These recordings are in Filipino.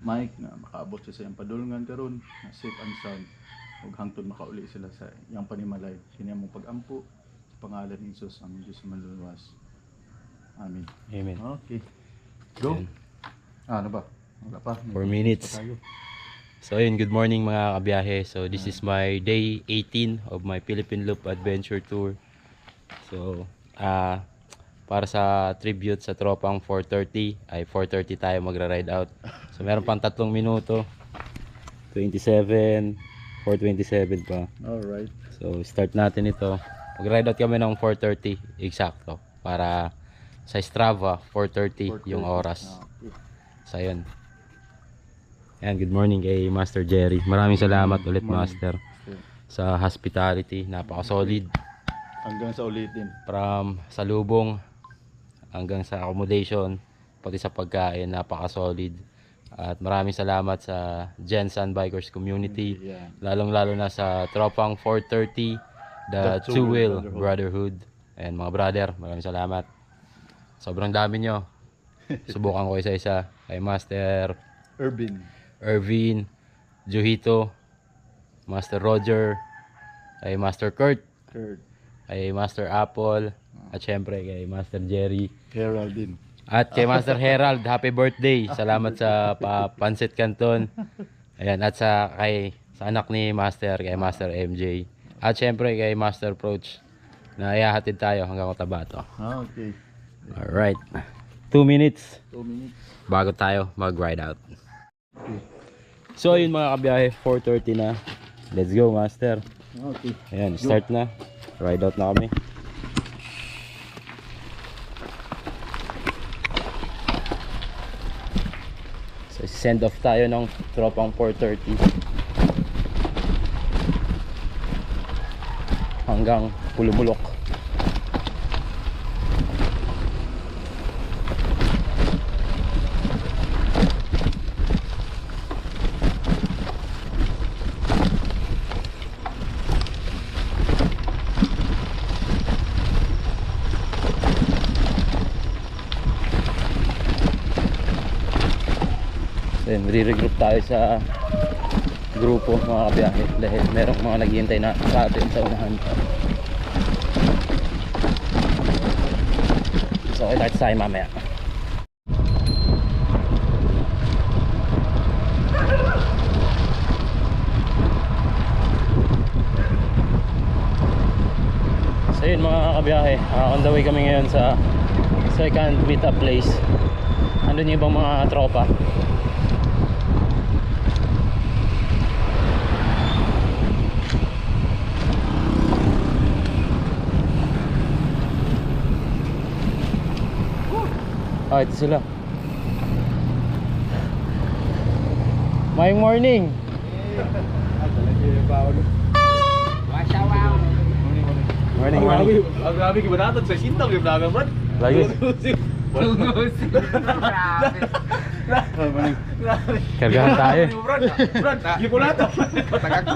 Mike na makaabot siya sa iyang padulngan karon na safe and sound ug hangtod makauli sila sa iyang panimalay kini among pag-ampo sa pangalan ni Jesus ang Diyos manluluwas. Amen. Amen. Okay. Go. Ayan. Ano ba? Wala pa. 4 minutes. So ayun, good morning mga kabiyahe. So this is my day 18 of my Philippine Loop Adventure Tour. So para sa tribute sa tropang 4:30 ay 4:30 tayo magra-ride out. So meron pang 3 minuto. 27, 4:27 pa. Alright. So start natin ito. Mag-ride out kami ng 4:30 eksakto para sa Strava 4:30 yung oras. Okay. So ayun. And good morning kay Master Jerry. Maraming salamat ulit Master sa hospitality. Napaka-solid. Hanggang sa ulitin. From salubong hanggang sa accommodation, pati sa pagkain, napaka-solid. At maraming salamat sa Gensan Bikers Community. Yeah. Lalong-lalo na sa tropang 4:30, the Two Wheel Brotherhood. And mga brother, maraming salamat. Sobrang dami nyo. Subukan ko isa-isa. Kay Master Irvin, Juhito, Master Roger, kay Master Kurt, kay Master Apple, at syempre kay Master Jerry, Geraldine. at kay Master Herald. Happy birthday. Salamat sa Pansit Canton. Ayan, at sa anak ni Master, kay Master MJ. At syempre kay Master Proach na ihahatid tayo hanggang Cotabato. Okay. Alright. 2 minutes 2 minutes. bago tayo mag-ride out. Okay. So yun mga kabiyahe, 4:30 na. Let's go Master. Okay. Ayan, start na. Ride out na kami. So send off tayo ng tropang 4:30 hanggang Pulumulok. Then re-regroup tayo sa grupo mga kabiyahe dahil merong mga naghihintay na sa atin sa unahan. So okay, tayo tayo mamaya. So yun mga kabiyahe, on the way kami ngayon sa second meetup place. Andun yung ibang mga tropa. Ito sila. May morning. Morning, morning. Grabe kibanatan sa sintang yung vlogger, bro. Lagi. Kargahan tayo. Brad, gipulato. Tagak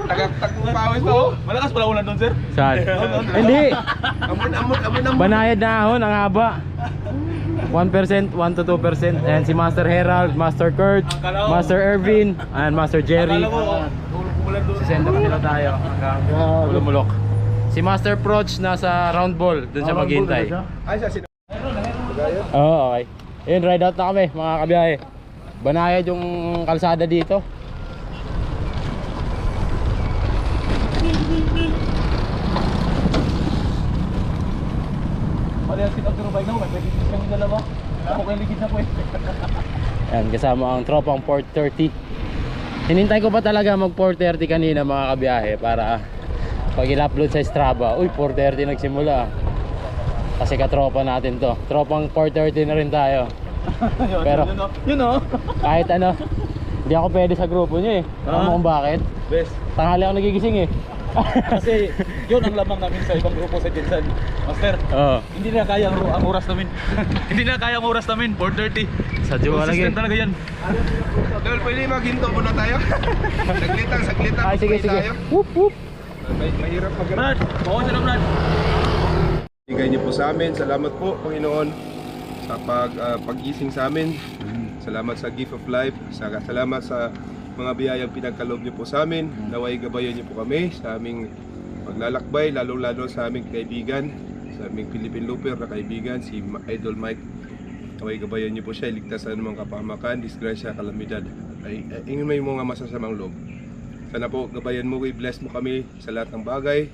mo pawis to. Malakas pala ulan doon, sir. Saan? Hindi. Amon. Banayad na ahon, ang haba. 1%, 1 to 2%. And si Master Herald, Master Kurt, Master Irvin, and Master Jerry. Akala ko, ulan doon. Sisenda pa sila tayo hanggang Pulumulok. Si Master Proch nasa round ball, dun siya maghihintay. Ay, sa sino? Oo, okay. Ayun, ride out na kami mga kabiyahe. Banayad yung kalsada dito. Mali ang sit-up ng bike na, may pwede kami dalawa. Ako kayo ligid na po eh. Ayan, kasama ang tropang 4:30. Hinintay ko pa talaga mag 4:30 kanina mga kabiyahe para pag il-upload sa Strava. Uy, 4:30 nagsimula. Kasi katropa natin to. Tropang 4:30 na rin tayo. Pero yun o. kahit ano, hindi ako pwede sa grupo nyo eh. Alam mo kung bakit? Best. Tanghali ako nagigising eh. Kasi yun ang lamang namin sa ibang grupo sa Jensen. Master, Oo. hindi na kaya ang oras namin. Hindi na kaya ang oras namin, 4:30. Sa Diwa lagi. Consistent talaga yan. Dahil pwede maghinto muna tayo. Saglitan. Ay, sige, sige. Whoop, whoop. Mahirap Brad, bawa sila Brad. Bigay niyo po sa amin. Salamat po, Panginoon, sa pag-gising sa amin. Salamat sa gift of life. Salamat sa mga biyayang pinagkaloob niyo po sa amin. Naway gabayan niyo po kami sa aming paglalakbay, lalo-lalo sa aming kaibigan, sa aming Philippine Looper na kaibigan, si Idol Mike. Naway gabayan niyo po siya, iligtas sa anumang kapahamakan, disgrasya, kalamidad. Ay may mga masasamang loob. Sana po gabayan mo, i-bless mo kami sa lahat ng bagay,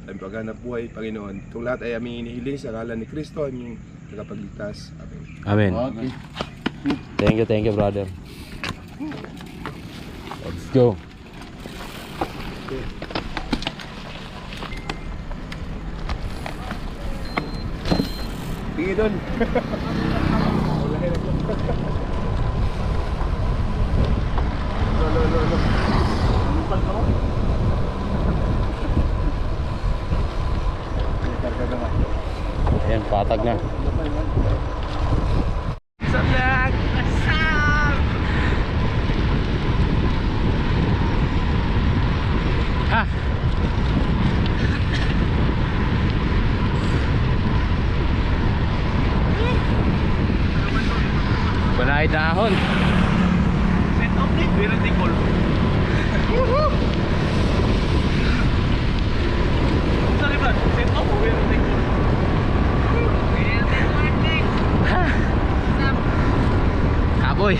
sa aming paghanap buhay, Panginoon. Itong lahat ay aming inihiling sa ngalan ni Kristo, aming tagapagligtas. Amen. Amen. Okay. Thank you, brother. Let's go. Tingin doon. Ayan, patag na. Ha! Banay dahon. Set up ni, very cool. Sorry Brad, set up, very cool. Kaboy.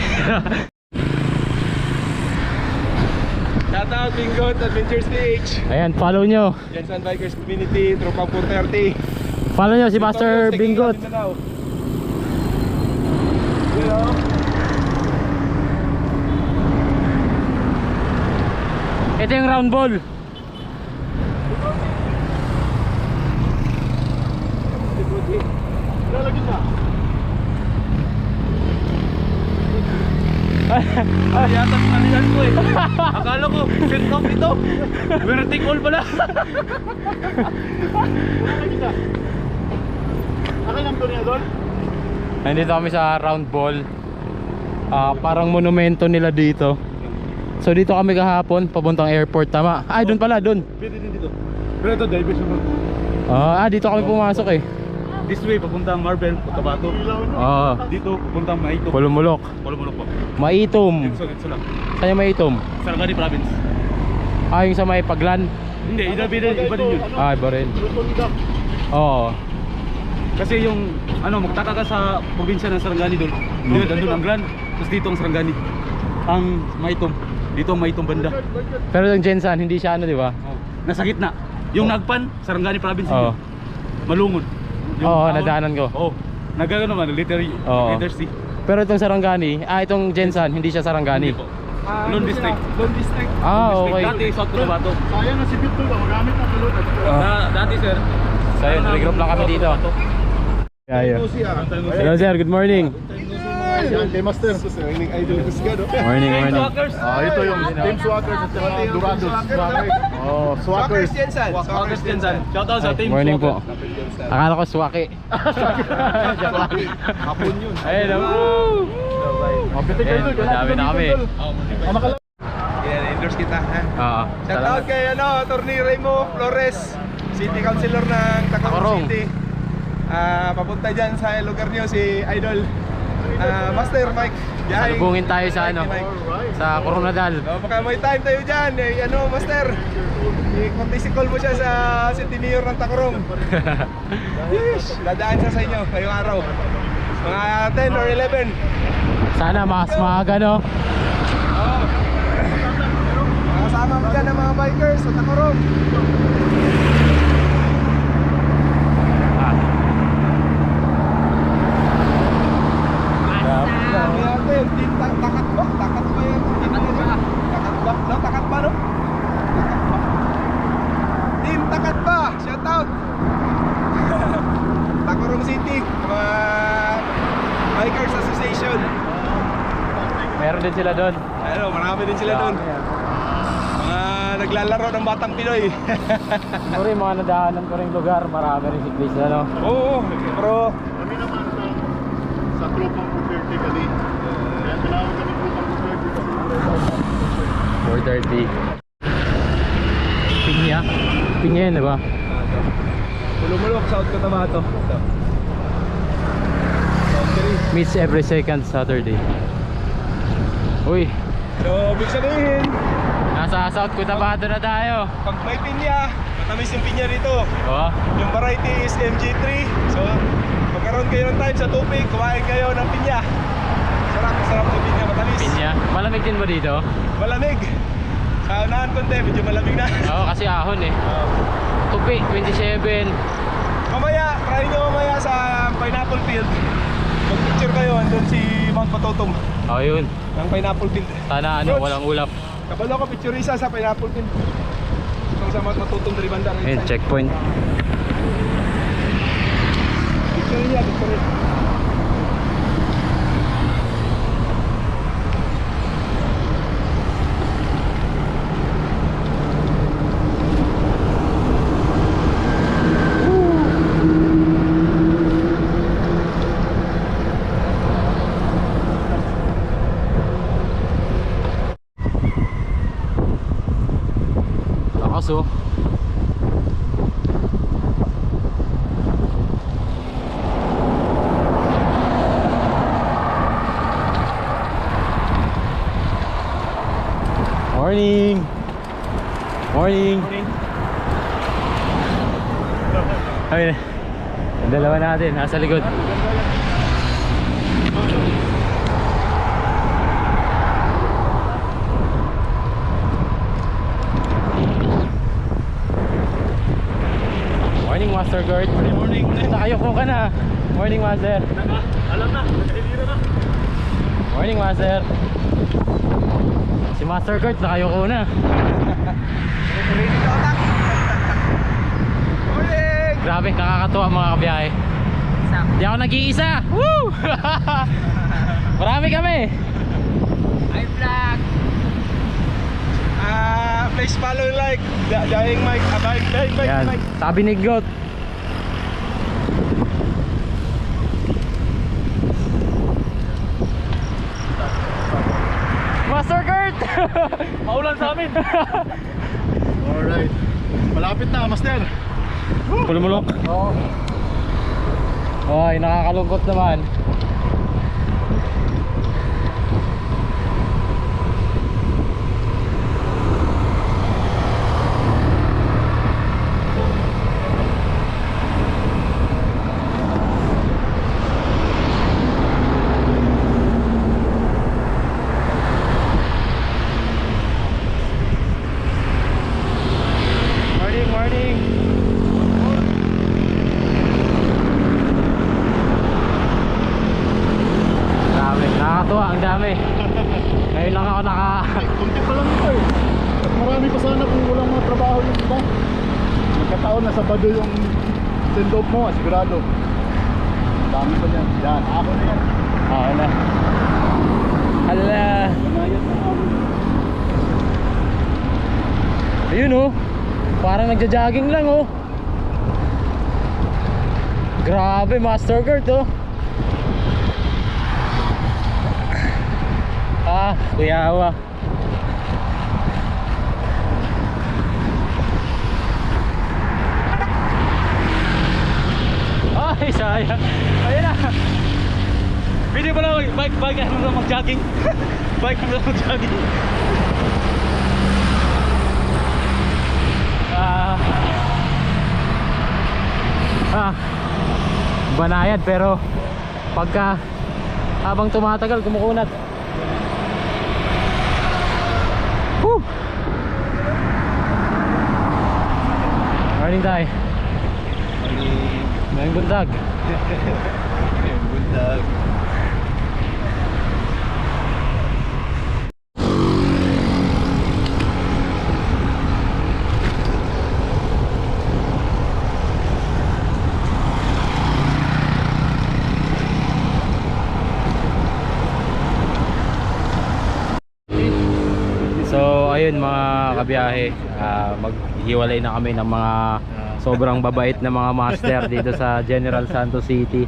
Shoutout Bingot Adventure Stage. Ayan, follow nyo. Jensen Bikers Community, Tropang 430. Follow nyo si Master Bingot. Ito yung round ball. Ay, yata pinalihan ko eh. Akala ko, set up ito. Vertical pala. Nandito kami sa round ball. Parang monumento nila dito. So dito kami kahapon, papuntang airport, tama? Ay, doon pala, doon. Pwede din dito. Pero ito, diversion mo. Dito kami pumasok eh. This way, papuntang Marvel, Cotabato. Dito, papuntang Maitom. Pulumulok. Pulumulok po. Maitom. Dito lang. Saan yung Maitom? Sarangani Province. Yung sa may Paglan. Hindi, iba din yun. Iba rin. Oo. Kasi yung, magtaka ka sa probinsya ng Sarangani doon. Doon ang Glan, tapos dito ang Sarangani. Ang Maitom. Dito ang Maitom banda. Pero yung Jensan, hindi siya di ba? Nasa gitna. Yung Nagpan, Sarangani Province. Oo. Malungon. Nadaanan ko. Nagano naman, letter C. Pero itong Sarangani, itong Jensan, hindi siya Sarangani. Hindi po. Lone District. Lone District. Okay. Dati, South Cotabato. Sayang na si Victor, magamit na tulad. Dati, sir. So yun, regroup lang kami dito. Hello sir, good morning. Yan, kay Master. Susunod idol ko siya, no? Morning. Ito yung Team Swackers at saka Dorados. Swackers Jensen. Swackers Jensen. Shoutout sa team. Morning po. Akala ko swaki. Hapon yun. Ayun na. Dami na kami. Yan, endorse kita, ha? Shoutout Salamat. kay Attorney Remo Flores, City Councilor ng Tacorong. Tacorong City. Papunta dyan sa lugar niyo si Idol Master Mike. Salubungin tayo sa sa Coronadal. Baka may time tayo dyan. Master, i-contisikol mo siya sa City Mayor ng Tacorong. Yes, dadaan siya sa inyo ngayong araw. Mga 10 or 11. Sana mas maaga, no? Kasama mo dyan ng mga bikers sa Tacorong. Takat ba? Takat ba yan? Takat ba? No, takat ba, no? Team Takat ba? Shout out! Tacorong City, mga Bikers Association. Meron din sila doon. Marami din sila doon. Mga naglalaro ng Batang Pinoy. Siguro yung mga nadaanan ko rin lugar, marami rin siklista, no? Oo, pero Kami naman sa Tropang 430 kami. Kaya tinawag kami Tropang 430 kasi 4:30. Pinya yan, di ba? Pulumulok, South Cotabato. Meets every second Saturday. Uy, So, ibig sabihin, nasa South Cotabato na tayo. pag may pinya, matamis yung pinya dito. Oh, Yung variety is MG3. So, magkaroon kayo ng time sa tubig, kumain kayo ng pinya. Sarap ng pinya, matamis. pinya. Malamig din ba dito? Malamig. Sa unahan konti, medyo malamig na. Oo, kasi ahon eh. Tupi, 27. Mamaya, try nyo mamaya sa Pineapple Field. Mag-picture kayo, andun si Mount Matotom. Oh, yun. Ng Pineapple Field. Sana ano, George. walang ulap. Kabalo ko, picture isa sa Pineapple Field. Itong sa Mount Matotom, dari banda. right Ayun, side. checkpoint. Picture niya, picture niya. Lakas oh. Morning! Morning! Ayun, ang dalawa natin, nasa likod. Morning, Master Gert. Morning. Nakayuko ka na. Morning, Master. Alam na, nakahilira na. Morning, Master. Si Master Gert, nakayuko na. Morning! Grabe, nakakatuwa mga kabiyahe. Di ako nag-iisa. Woo! Marami kami. Please follow like Dying Mike, Dying Yan, Mike. sabi ni Got. Master Gert! Maulan sa amin. Alright. Malapit na, Master. Pulmulok. Oo. Ay, nakakalungkot naman. Morning, morning. Grabe, nakakatuwa, ang dami. Ngayon lang ako Kunti pa lang ito eh. At marami pa sana kung walang mga trabaho yung iba. Nagkataon na Sabado yung send-off mo, sigurado. Dami pa yan. Yan, ako na yan. Oo na. Hala. Ganayat na ako. Ayun oh. Parang nagja-jogging lang oh. Grabe, Master Gert oh. Ah, kuyawa. Ay, sayang. Ayun na. Pwede pala bike ano mag-jogging. Bike na mag-jogging. Banayad pero pagka habang tumatagal kumukunat. Woo! Morning tayo. Morning bundag. Bundag. So ayun mga kabiyahe, maghiwalay na kami ng mga sobrang babait na mga master dito sa General Santos City.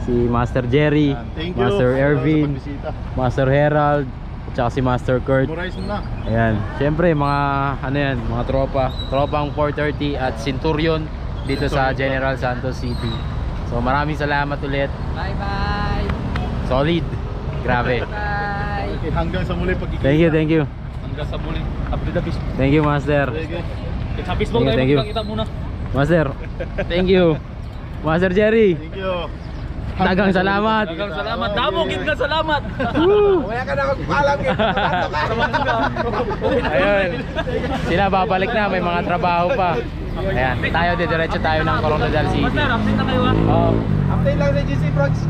Si Master Jerry, Thank you. Master Ervin, Sa pagbisita. Master Herald, at saka si Master Kurt. Memorize mo na. Ayan, syempre mga ano yan, mga tropang 430 at Centurion dito sa General Santos City. So maraming salamat ulit. Bye bye. Solid. Grabe. Bye. Okay, hanggang sa muli pagkikita. Thank you, thank you. Hanggang sa muli. Happy the best. Thank you, Master. Sige. Sa Facebook Thank you, tayo thank you. magkita muna. Master, thank you. Master Jerry, Thank you. dagang salamat. Dagang salamat. Damo gid nga salamat. Kaya ka na magpaalam kay Ayun. Sila babalik na, may mga trabaho pa. Ayan, tayo diretso tayo ng Coronadal City. Master, update na kayo ha. Oh. Update lang sa GC Frogs.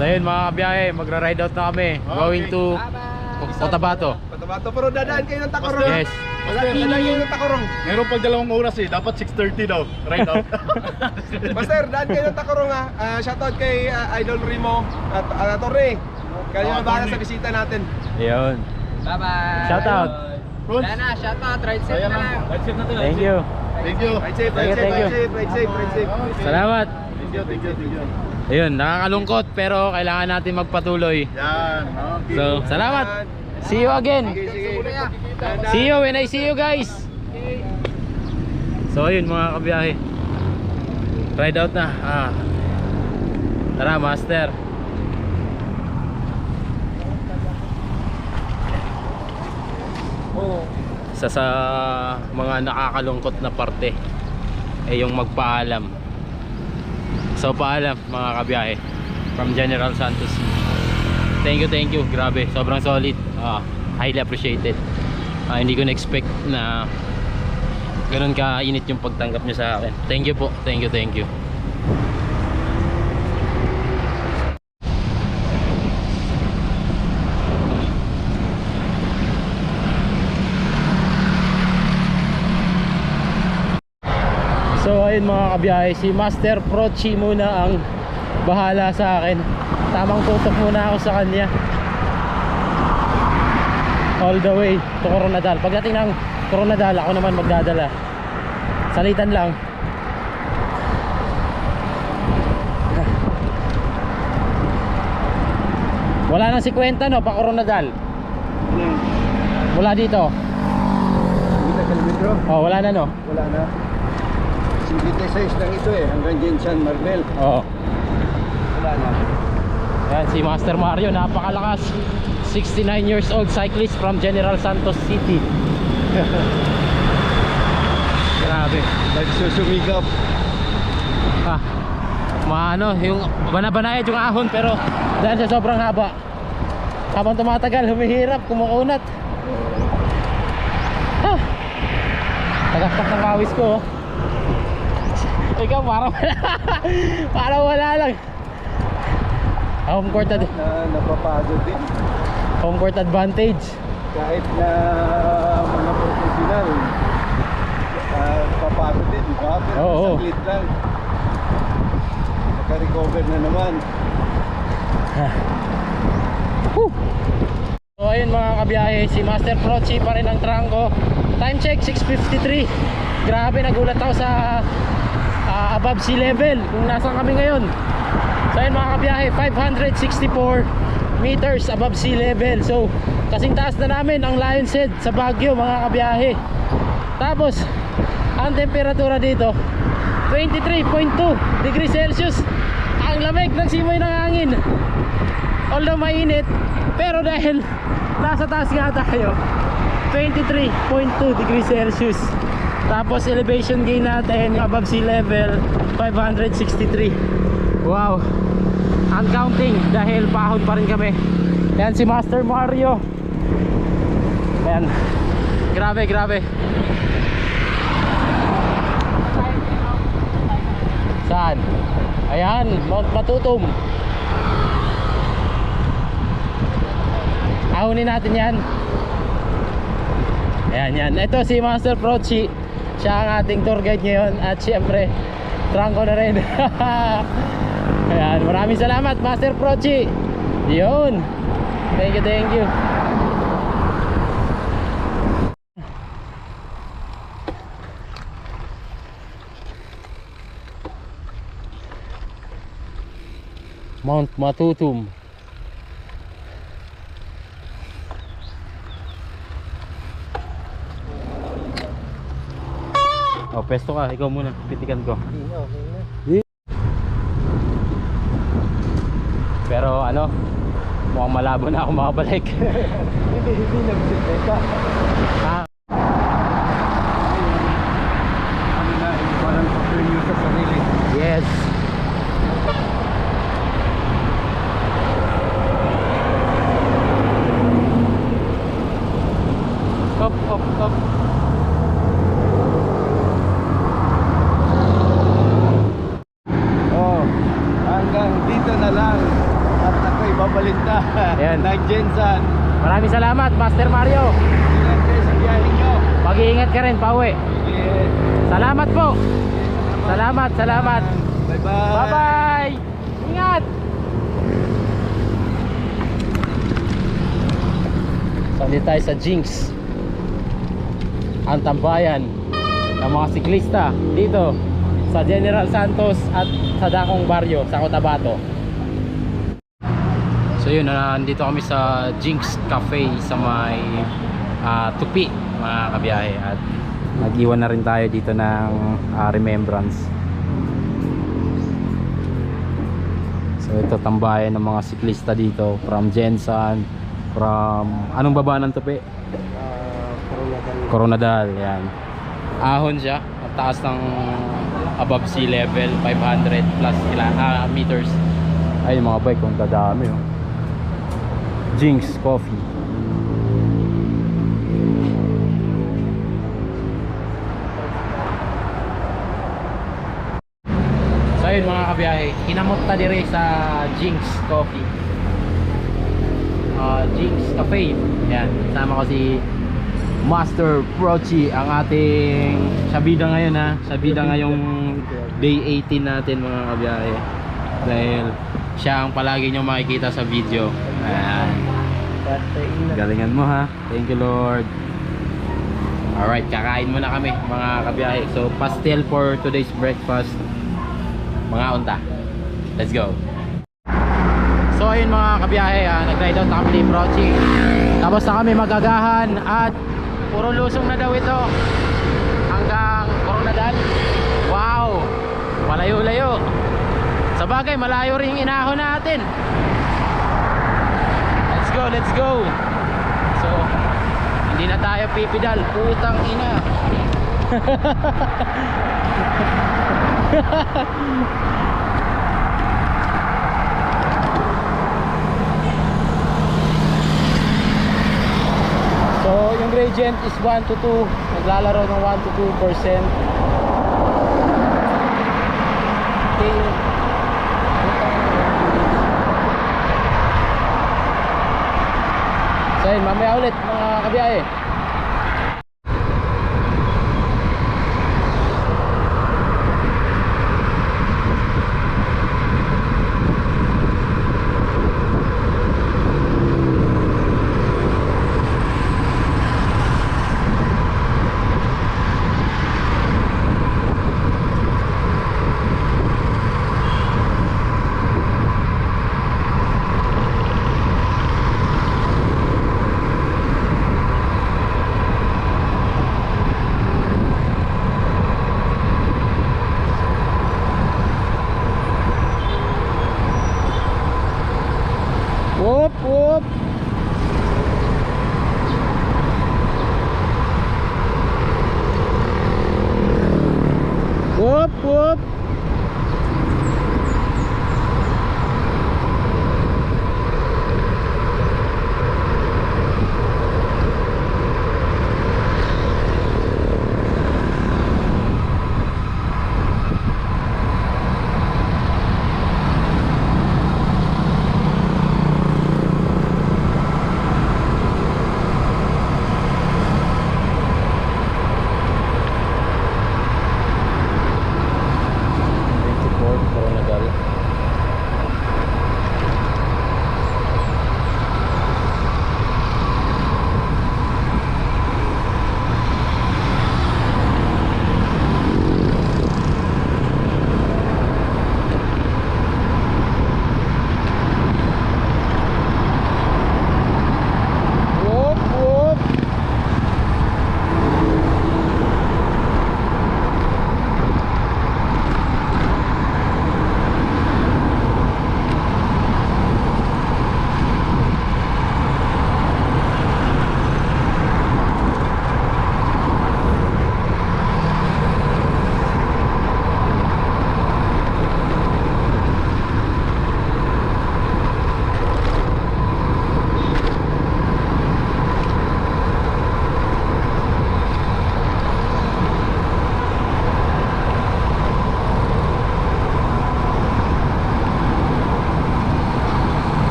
So yun mga kabiyahe, magra-ride out na kami. Going to Cotabato. Patabato pero dadaan kayo ng Tacorong. Yes. Master, Dadaan kayo ng Tacorong. meron pag 2 oras eh. Dapat 6:30 daw. Right out. Master, daan kayo ng Tacorong ha. Shoutout kay Idol Rimo at Torre. Kayo na bahala sa bisita natin. Ayun. Bye-bye. Shout out. Fruits. Wala na, shout out. Ride safe Ayan na na. lang. Ride safe na to. Thank you. Thank you. Ride safe, Thank you, ride safe, thank you. ride safe, ride safe, ride safe. Okay. Salamat. Thank you, thank you, thank you. Ayun, nakakalungkot pero kailangan natin magpatuloy. Yan. Okay. So, salamat. See you again. Sige, sige. See you when I see you guys. So ayun mga kabiyahe, ride out na. Tara Master. Isa sa mga nakakalungkot na parte ay yung magpaalam. So paalam mga kabiyahe from General Santos. Thank you, grabe, sobrang solid. Highly appreciated. Hindi ko na-expect na ganun ka-init yung pagtanggap niya sa akin. Thank you po, thank you. So ayun mga kabiyahe, si Master Prochi muna ang bahala sa akin. Tamang tutok muna ako sa kanya all the way to Coronadal. Pagdating ng Coronadal, ako naman magdadala. Salitan lang. Wala nang 50 no, pa Coronadal. Wala dito. Kita kilometro? Oh, wala na no. Wala na. 56 lang ito eh, hanggang Jensan Marbel. Oo. Wala na. Yan, si Master Mario, napakalakas. 69 years old cyclist from General Santos City. Grabe. Nagsusumikap. Maano, yung banabanayad yung ahon pero dahil sa sobrang haba, habang tumatagal, humihirap, kumukunat. Tagastak ng kawis ko. Ikaw parang wala. Parang wala lang. Home court Napapagod din. home court advantage. Kahit na mga profesional, papagod din, di ba? Pero Oo. saglit lang. Naka-recover na naman. So ayun mga kabiyahe, si Master Prochi pa rin ang trangko. Time check 6:53. Grabe, nagulat ako sa above sea level kung nasaan kami ngayon. So ayun mga kabiyahe, 564 meters above sea level. So kasing taas na namin ang Lion's Head sa Baguio mga kabiyahe. Tapos ang temperatura dito 23.2 degrees Celsius. Ang lamig ng simoy ng hangin. Although mainit, pero dahil nasa taas nga tayo, 23.2 degrees Celsius. Tapos elevation gain natin above sea level 563. Wow, I'm counting dahil pahon pa rin kami. Yan si Master Mario. Yan, grabe. Saan? Ayan, Mount Matutum. Ahonin natin yan. Ayan. Ito si Master Prochi. Siya ang ating tour guide ngayon. At syempre, trangko na rin. Ayan, maraming salamat Master Prochi. Yun. Thank you. Mount Matutum. Oh, pesto ka, ikaw muna, pitikan ko. Pero ano, mukhang malabo na ako makabalik. Hindi nagbibenta. Ah, Ano na, parang pa-renew sa sarili. yes. Up, up, up. Oh, hanggang dito na lang. At ako'y babalik na. Ayan. Ng Jensan. Maraming salamat, Master Mario. Ingat kayo sa biyahe nyo. Mag-iingat ka rin, pauwi. Yeah. Salamat po. Salamat, salamat. Bye-bye. Bye-bye. Ingat. So, dito tayo sa Jinx. Ang tambayan ng mga siklista dito sa General Santos at sa Dakong Barrio, sa Cotabato. So yun, nandito kami sa Jinx Cafe sa may Tupi, mga kabiyahe, at nag-iwan na rin tayo dito ng remembrance. So ito, tambayan ng mga siklista dito from Jensan, from anong baba ng Tupi? Coronadal, yan. Ahon siya, ang taas ng above sea level, 500 plus meters. Ay, yung mga bike, kung dadami, oh. Jinx Coffee. So ayun mga kabiyahe, hinamot ta dire sa Jinx Coffee, Jinx Cafe. Yan, sama ko si Master Prochi, ang ating sabida ngayon, ha. Sabida ngayong day 18 natin, mga kabiyahe. Dahil siya ang palagi nyo makikita sa video. Ayan. Galingan mo, ha. Thank you, Lord. Alright, kakain muna kami, mga kabiyahe. So pastel for today's breakfast. Mga unta. Let's go. So ayun mga kabiyahe, nag-ride out na kami ni Prochi. Tapos na kami magagahan at puro lusong na daw ito hanggang Coronadal. Wow, malayo-layo. Sa bagay, malayo rin yung inahon natin. Let's go, let's go. So hindi na tayo pipidal, putang ina. So yung gradient is 1 to 2. Naglalaro ng 1 to 2%. Okay. So yun, mamaya ulit mga kabiyahe.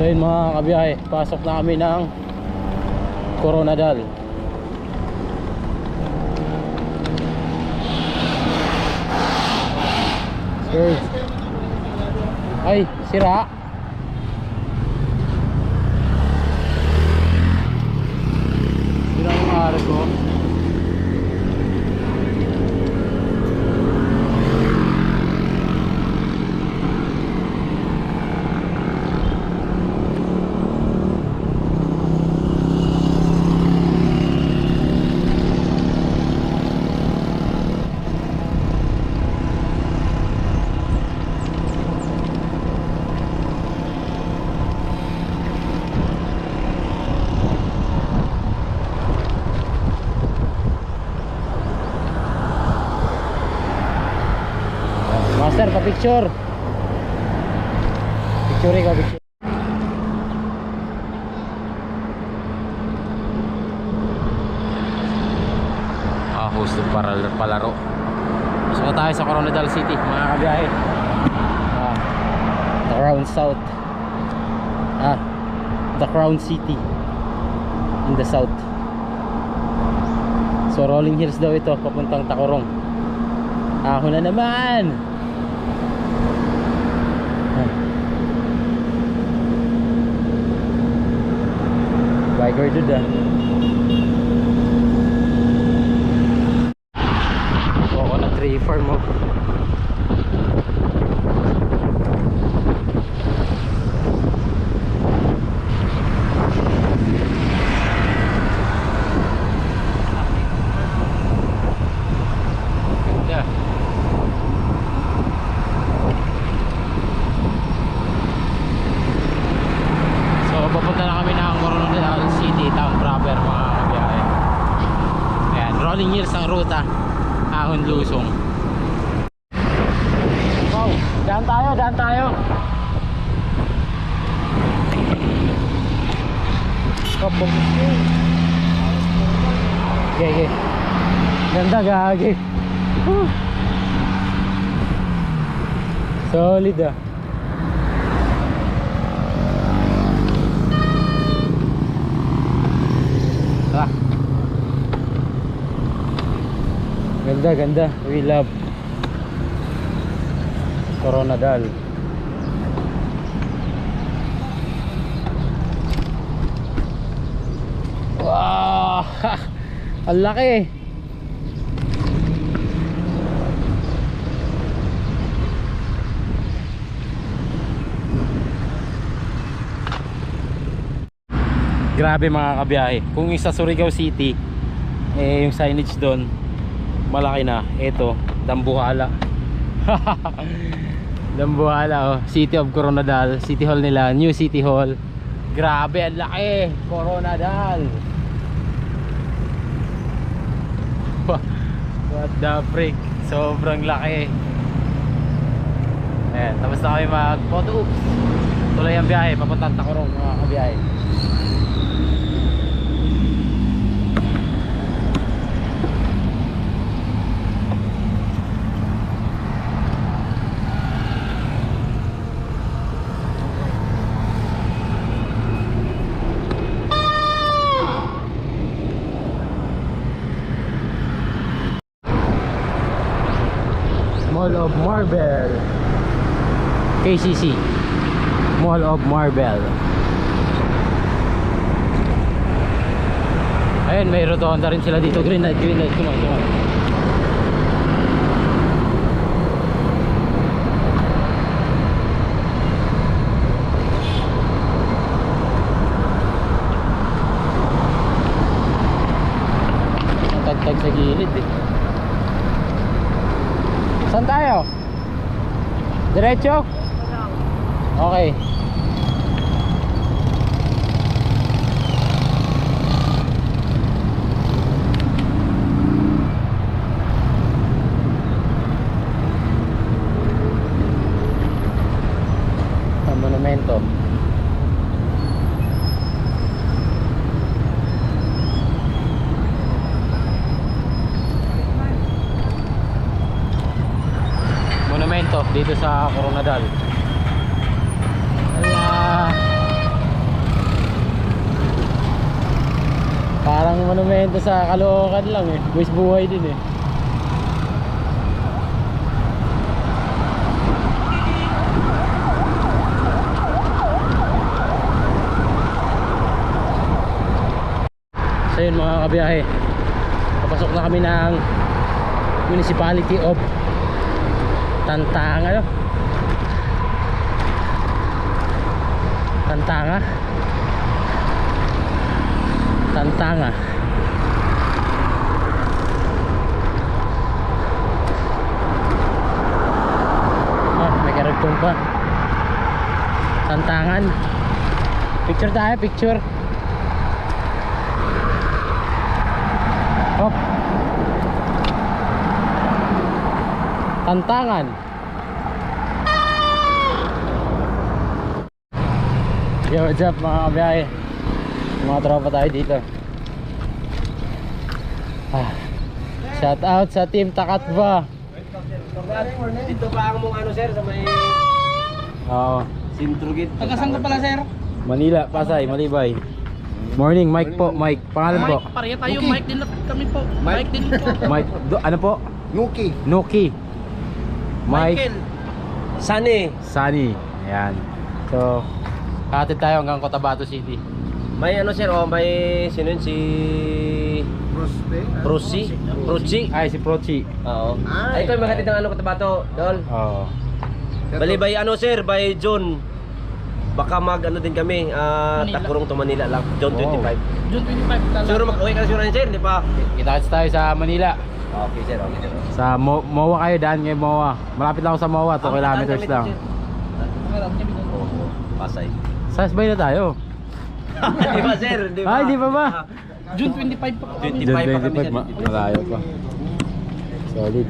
ayun mga kabiyahe, pasok na kami ng Coronadal. Sir. Ay, sira. Sira yung argo. Master, pa-picture. Picture ka, picture. Host of palaro. Pasok na tayo sa Coronadal City, mga kabiyahe. The Crown South. The Crown City in the south. So Rolling Hills daw ito, papuntang Tacorong. Ahon na naman. Biker dude coconut tree farm mo. Ganda. So papunta na kami ng Coronadal City, town proper mga kabiyahe. Ayan, Rolling Hills ang ruta, Ahon Lusong. Wow, daan tayo, daan tayo. Kapok. Okay. Ganda gagi. Solid ah. Ganda, ganda. We love Coronadal. Wow! Ang laki. Grabe mga kabiyahe. Kung isa Surigao City, yung signage doon malaki na. Ito, Dambuhala. Dambuhala, oh. City of Coronadal. City Hall nila, New City Hall. Grabe, ang laki. Coronadal. What the freak. Sobrang laki. Ayan, tapos na kami mag photo oops. Tuloy ang biyahe, papuntang Tacorong mga kabiyahe. Mall of Marble, KCC Mall of Marble. Ayun, may rotonda rin sila dito. Green light, come on, come on. Natagtag sa gilid eh. Saan tayo? Diretso? Okay. Ang monumento. Monumento dito sa Coronadal. Ala. Parang monumento sa Caloocan lang eh. Buwis buhay din eh. So yun mga kabiyahe, papasok na kami ng Municipality of Tantanga, no? Tantanga may karagtong pa. Tantangan. Picture tayo, picture. Hop. Tantangan. Yo, what's up mga kabiyahe? Mga tropa tayo dito. Shout out sa Team Takatba. Dito pa ang mong ano sir sa may Oo. Sintrugit. Tagasang ka pala sir? Manila, Pasay, Malibay. Morning, Mike po, Mike. Pangalan po? Pareha tayo, Mike din kami po. Mike din po. Mike, ano po? Nuki. Nuki. Mike. Michael. Sunny. Ayan. So, katid tayo hanggang Cotabato City. May ano sir, may sino yun si Proci. Ay, si Prochi. Oo. Ay, ito yung maghatid ng ano Cotabato, Dol. Oo. Bali by ano sir, by June. Baka mag ano din kami, takurong to Manila lang, June 25. June 25 Siguro mag-uwi ka na siguro sir, di pa? Kita-kits tayo sa Manila. Okay sir, okay sir. Sa MOA kayo, daan kayo MOA. Malapit lang ako sa MOA, 2 kilometers lang. Pasay. Sasbay na tayo. Di ba sir? Di ba? Ay, di pa ba? June 25 pa. 25 pa kami sir. Malayo pa. Solid.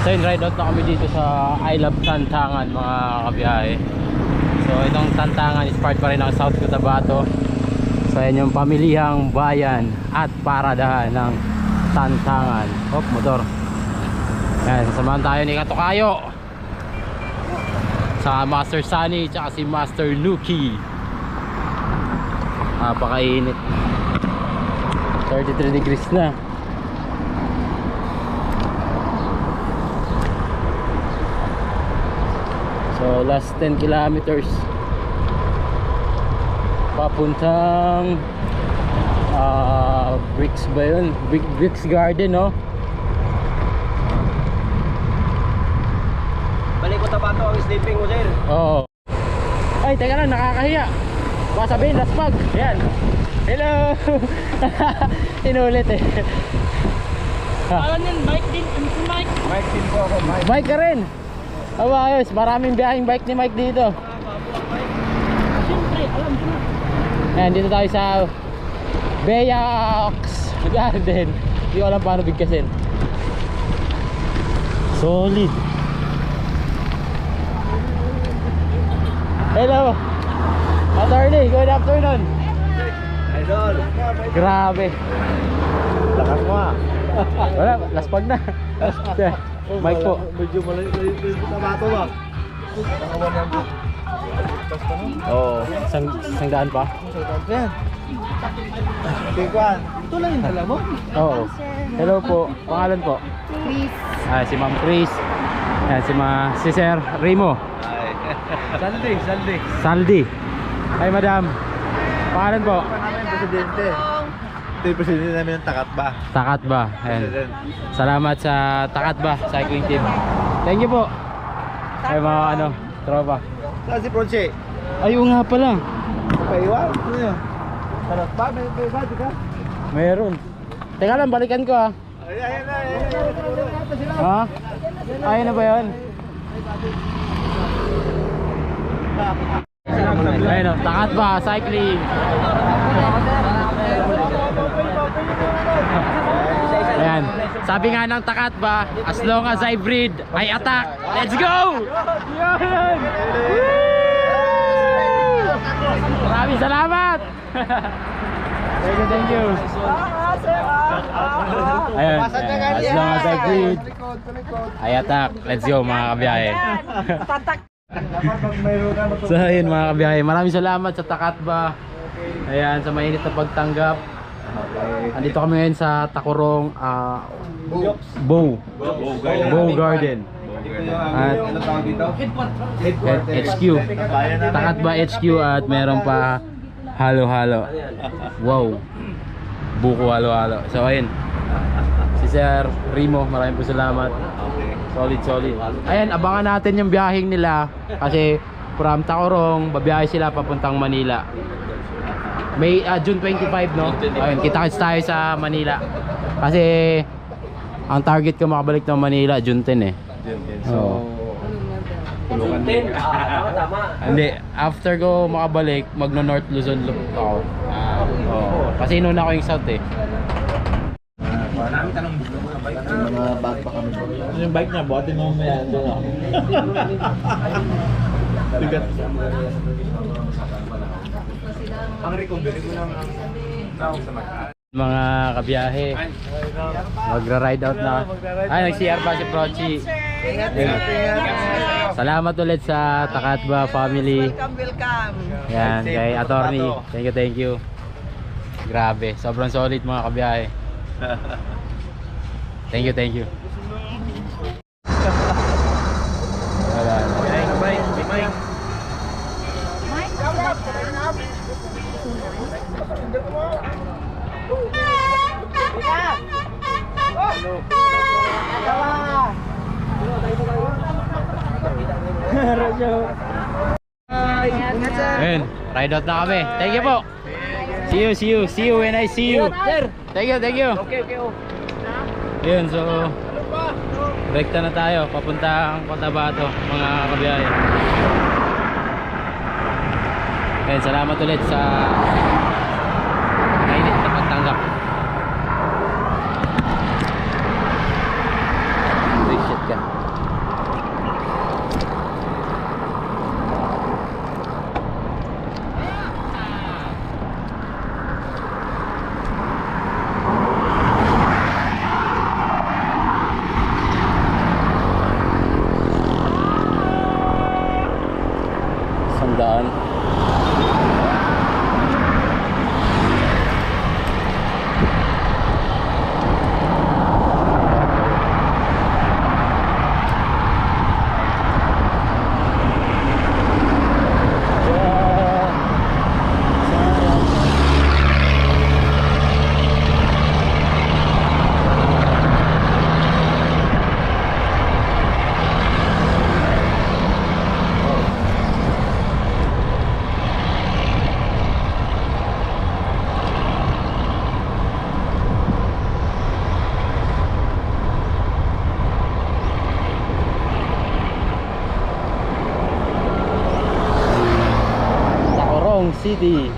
So yun, ride out na kami dito sa I Love Tantangan mga kabiyahe. So itong Tantangan is part pa rin ng South Cotabato. So yan yung pamilihang bayan at paradahan ng Tantangan. Hop, motor. Yan, sasamahan tayo ni Katokayo sa Master Sunny tsaka si Master Nuki. Napakainit. 33 degrees na. So last 10 kilometers papuntang Bricks ba yun? Bricks Garden, no? Balik ko Tabato ang sleeping mo sir. Oo. Ay, teka lang, nakakahiya. Baka sabihin, laspag. Yan. Hello. Inulit eh. Alam yan, Mike din. Ano si Mike? Mike din po ako, Mike. Bike ka rin. Aba, ayos. Maraming biyaheng bike ni Mike dito. Siyempre, alam ko na. Ayan, dito tayo sa Beax Garden. Hindi ko alam paano bigkasin. Solid. Hello. Attorney, good afternoon. Idol. Grabe. Lakas mo ah. Wala, laspag na. Mike po. Medyo malayo sa Tabato ba? Oo. Isang daan pa? Kikwan. Ito lang yung dala mo? Oo. Hello po. Pangalan po? Chris. Si Ma'am Chris. Si Sir Remo. Saldi. Saldi. Hi Madam. Pangalan po? Presidente. Ito yung presidente namin ng Takatba. Takatba. Ayan. Salamat sa Takatba Cycling Team. Thank you po. Ay mga tropa. Saan si Pronche? Ayun nga pala. Paiwan? Ano yun? Takatba? May bati ka? Meron. Teka lang, balikan ko ha. Ayan na. Ha? Ayun na ba yun? Ayun o, Takatba Cycling. Ayan. Sabi nga ng Takatba, as long as I breathe, I attack. Let's go! Yan! Maraming salamat! Thank you. Ayun. As long as I breathe, I attack. Let's go mga kabiyahe. So ayun mga kabiyahe, maraming salamat sa Takatba Ayan, sa mainit na pagtanggap. Andito kami ngayon sa Takurong Bow Garden. At HQ. Takat ba HQ at meron pa halo-halo. Wow. Buko halo-halo. So ayun. Si Sir Rimo, maraming po salamat. Solid. Ayan, abangan natin yung biyaheng nila kasi from Takurong, babiyahe sila papuntang Manila. May June 25, no? Ayun, kita-kits tayo sa Manila. Kasi ang target ko makabalik ng Manila June 10 eh. So, Tama. hindi, after ko makabalik, magno-North Luzon loop ako. Kasi inuna ko yung South eh. Mga bag pa kami. Yung bike niya, buhatin mo yan. Bigat. Mga kabiyahe, magra-ride out na. Ay, nag-CR pa si Prochi. Salamat ulit sa Takatba family. Welcome. Yan, kay attorney. Thank you. Grabe, sobrang solid mga kabiyahe. Thank you. Wala na. Ayun, ride out na kami. Thank you po. See you when I see you. Thank you. Okay. Ayun, so rekta na tayo papuntang Cotabato mga kabiyahe. Ayun, salamat ulit sa mainit na pagtanggap. Appreciate ka. Sandaan. Takurong City.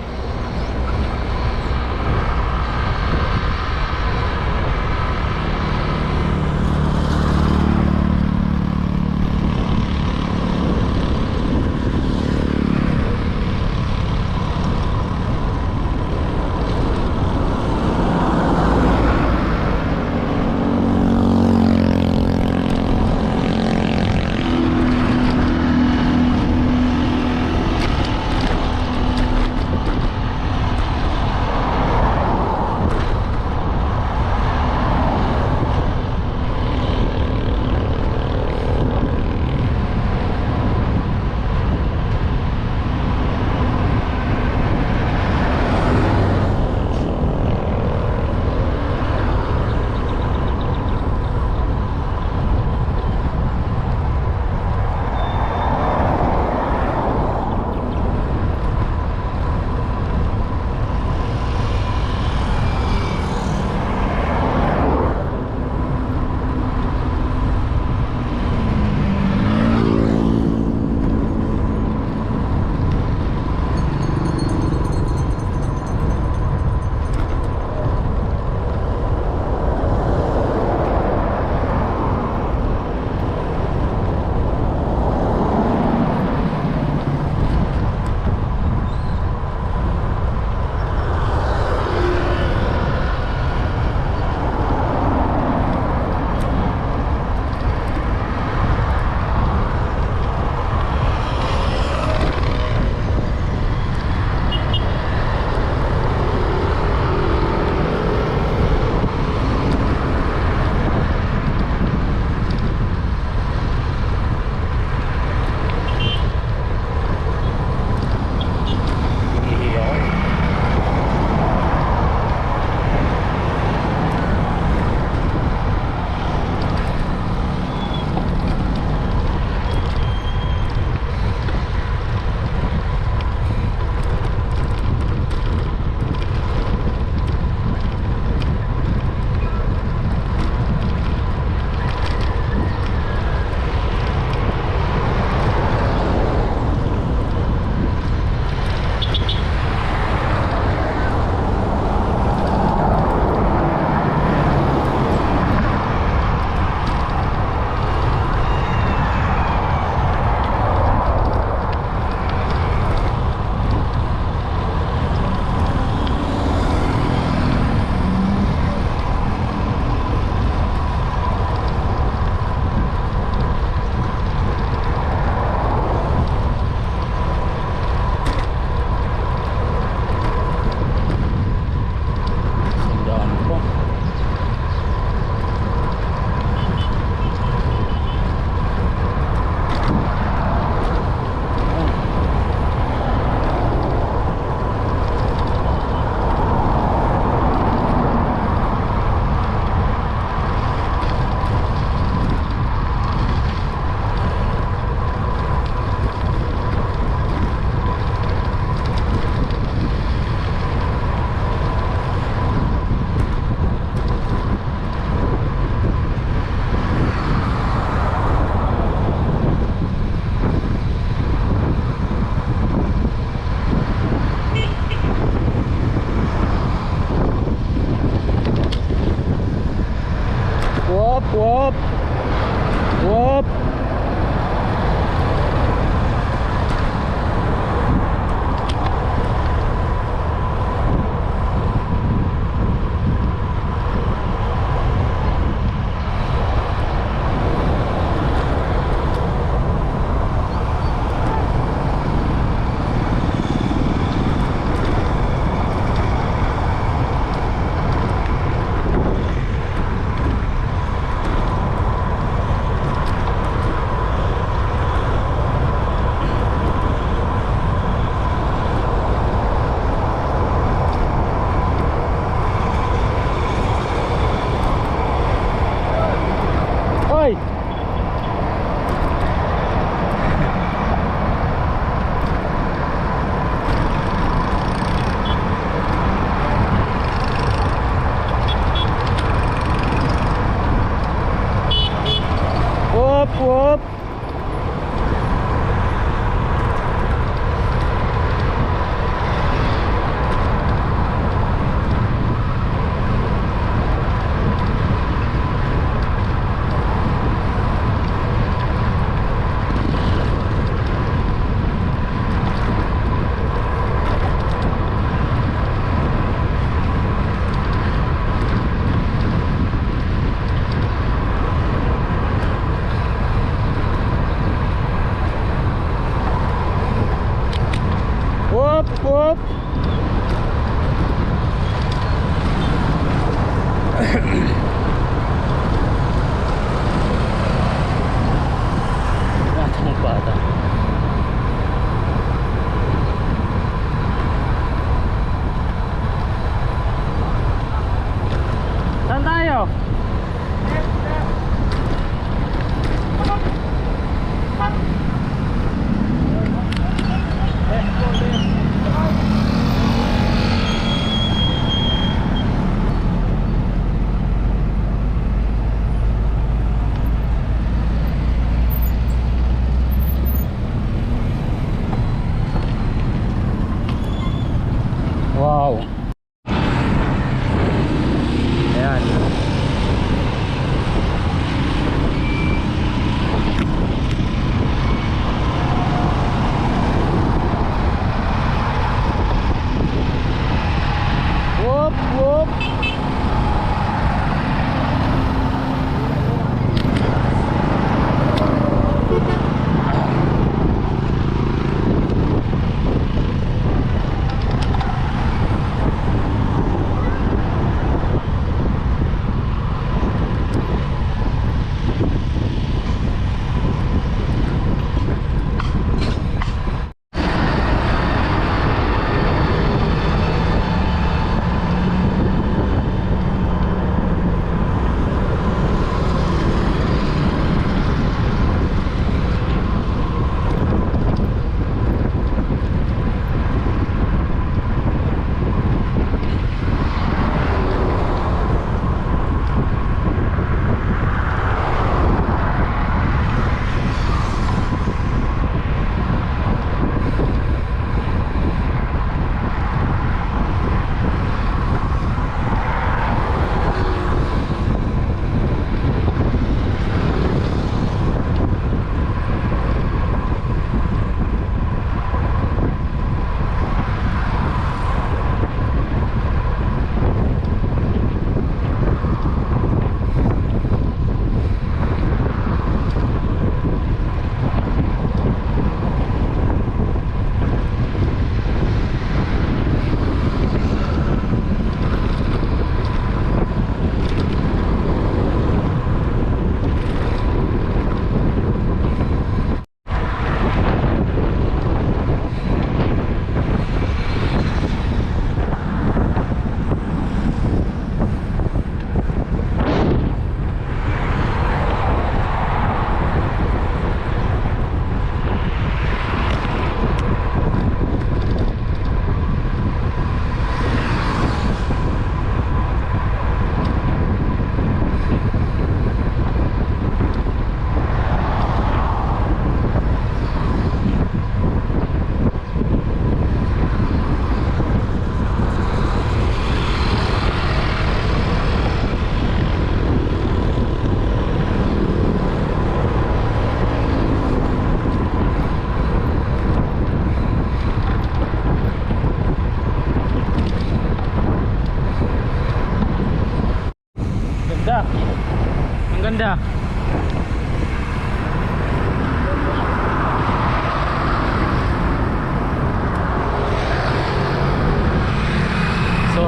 Whoop! Oy! Whoop, whoop!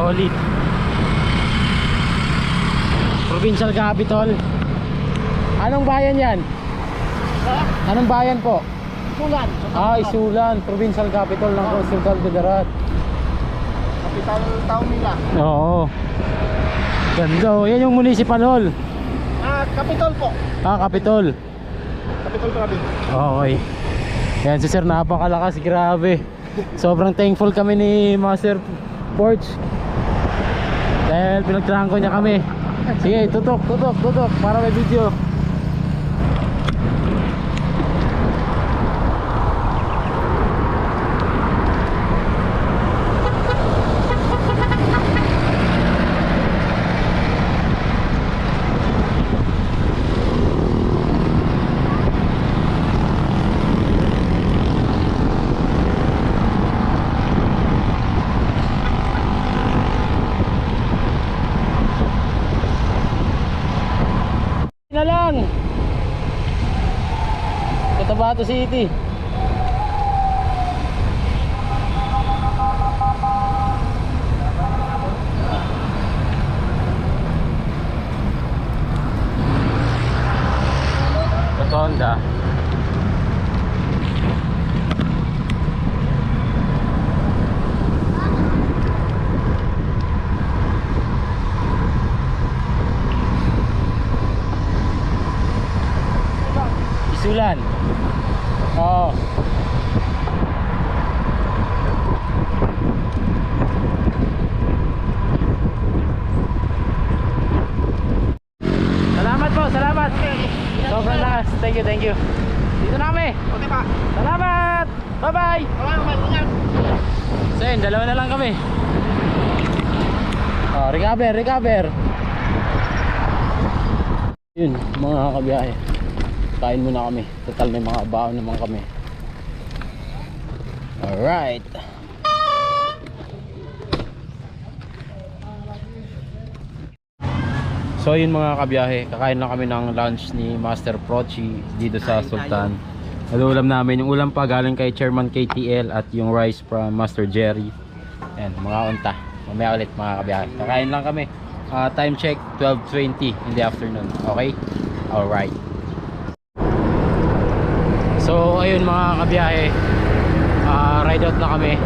solid. Provincial capital. Anong bayan yan? Anong bayan po? Isulan. Isulan, provincial capital ng Occidental Gujarat. Kapital taon nila. Oo. Ganda, oh. Yan yung municipal hall. Capitol po. Capitol. Capitol province. Okay. Yan si Sir, napakalakas, grabe. Sobrang thankful kami ni Master Porch. Dahil pinagtrangko niya kami. Sige, tutok para may video. Na lang Cotabato City. Rotonda. Isulan. Oo. Salamat po, salamat. Sobrang lakas. Thank you. Dito na kami. Okay pa. Salamat. Bye-bye. Ingat. So yun, dalawa na lang kami. Recover. Yun, mga kabiyahe. Kain muna kami. Total may mga baon naman kami. Alright. So yun mga kabiyahe, kakain lang kami ng lunch ni Master Prochi dito sa Sultan. Ulam namin, yung ulam pa galing kay Chairman KTL at yung rice from Master Jerry. Ayan, mga unta. Mamaya ulit mga kabiyahe. Kakain lang kami. Time check 12:20 in the afternoon. Okay? Alright. So ayun mga kabiyahe, ride out na kami.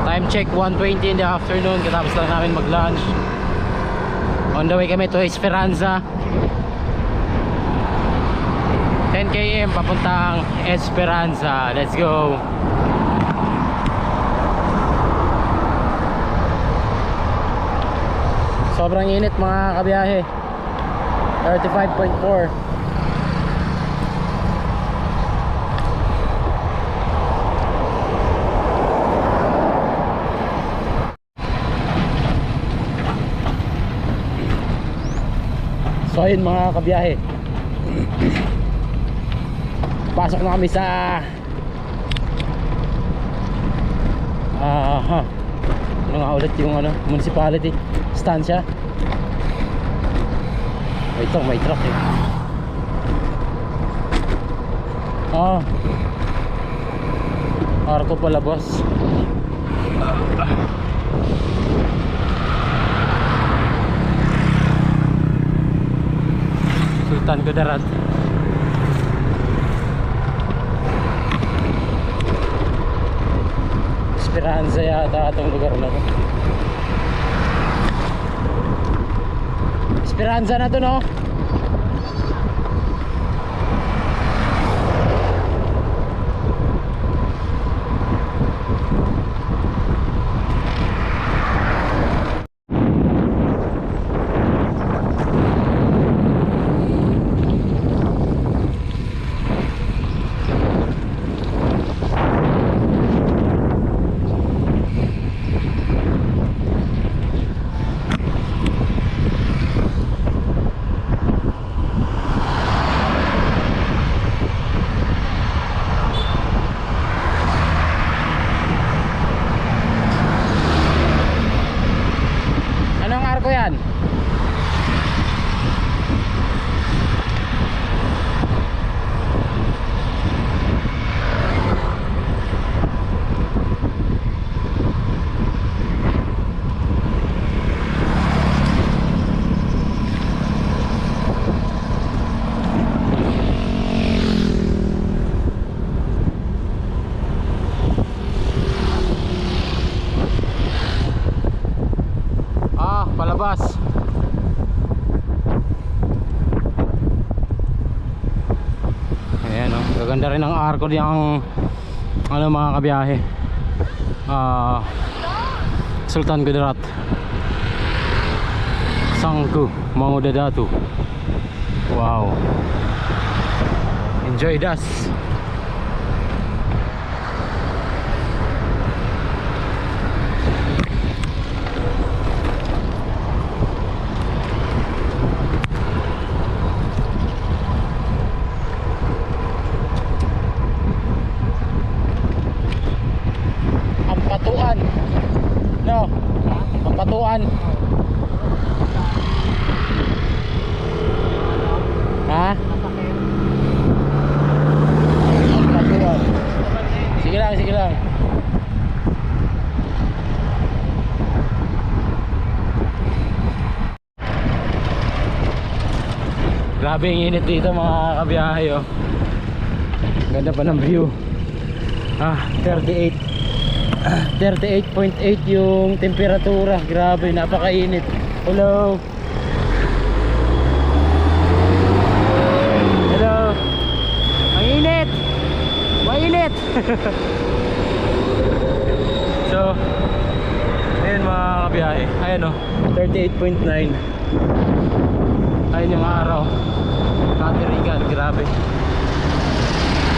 Time check 1:20 in the afternoon. Katapos lang namin mag lunch. On the way kami to Esperanza. 10 km papuntang Esperanza. Let's go. Sobrang init mga kabiyahe. 35.4. So ayun mga kabiyahe, pasok na kami sa ano nga ulit yung municipality stansya. Ito may truck eh. Arko pala boss. Sultan Kudarat. Esperanza yata itong lugar na to. Esperanza na to, no? Ganda rin ang arko niyang ano mga kabiyahe. Sultan Kudarat, Sangku Maudadatu. Wow. Enjoy das. Ampatuan. No. Ampatuan. Ha? Ampatuan. Sige lang, sige lang. Grabe ang init dito mga kabiyahe, oh. Ganda pa ng view. 38.8 yung temperatura. Grabe, napakainit. Hello. Hello. Ang init. Mainit. So, ayun mga kabiyahe. Ayun, oh, 38.9. Ayun yung araw. Katirigan, grabe.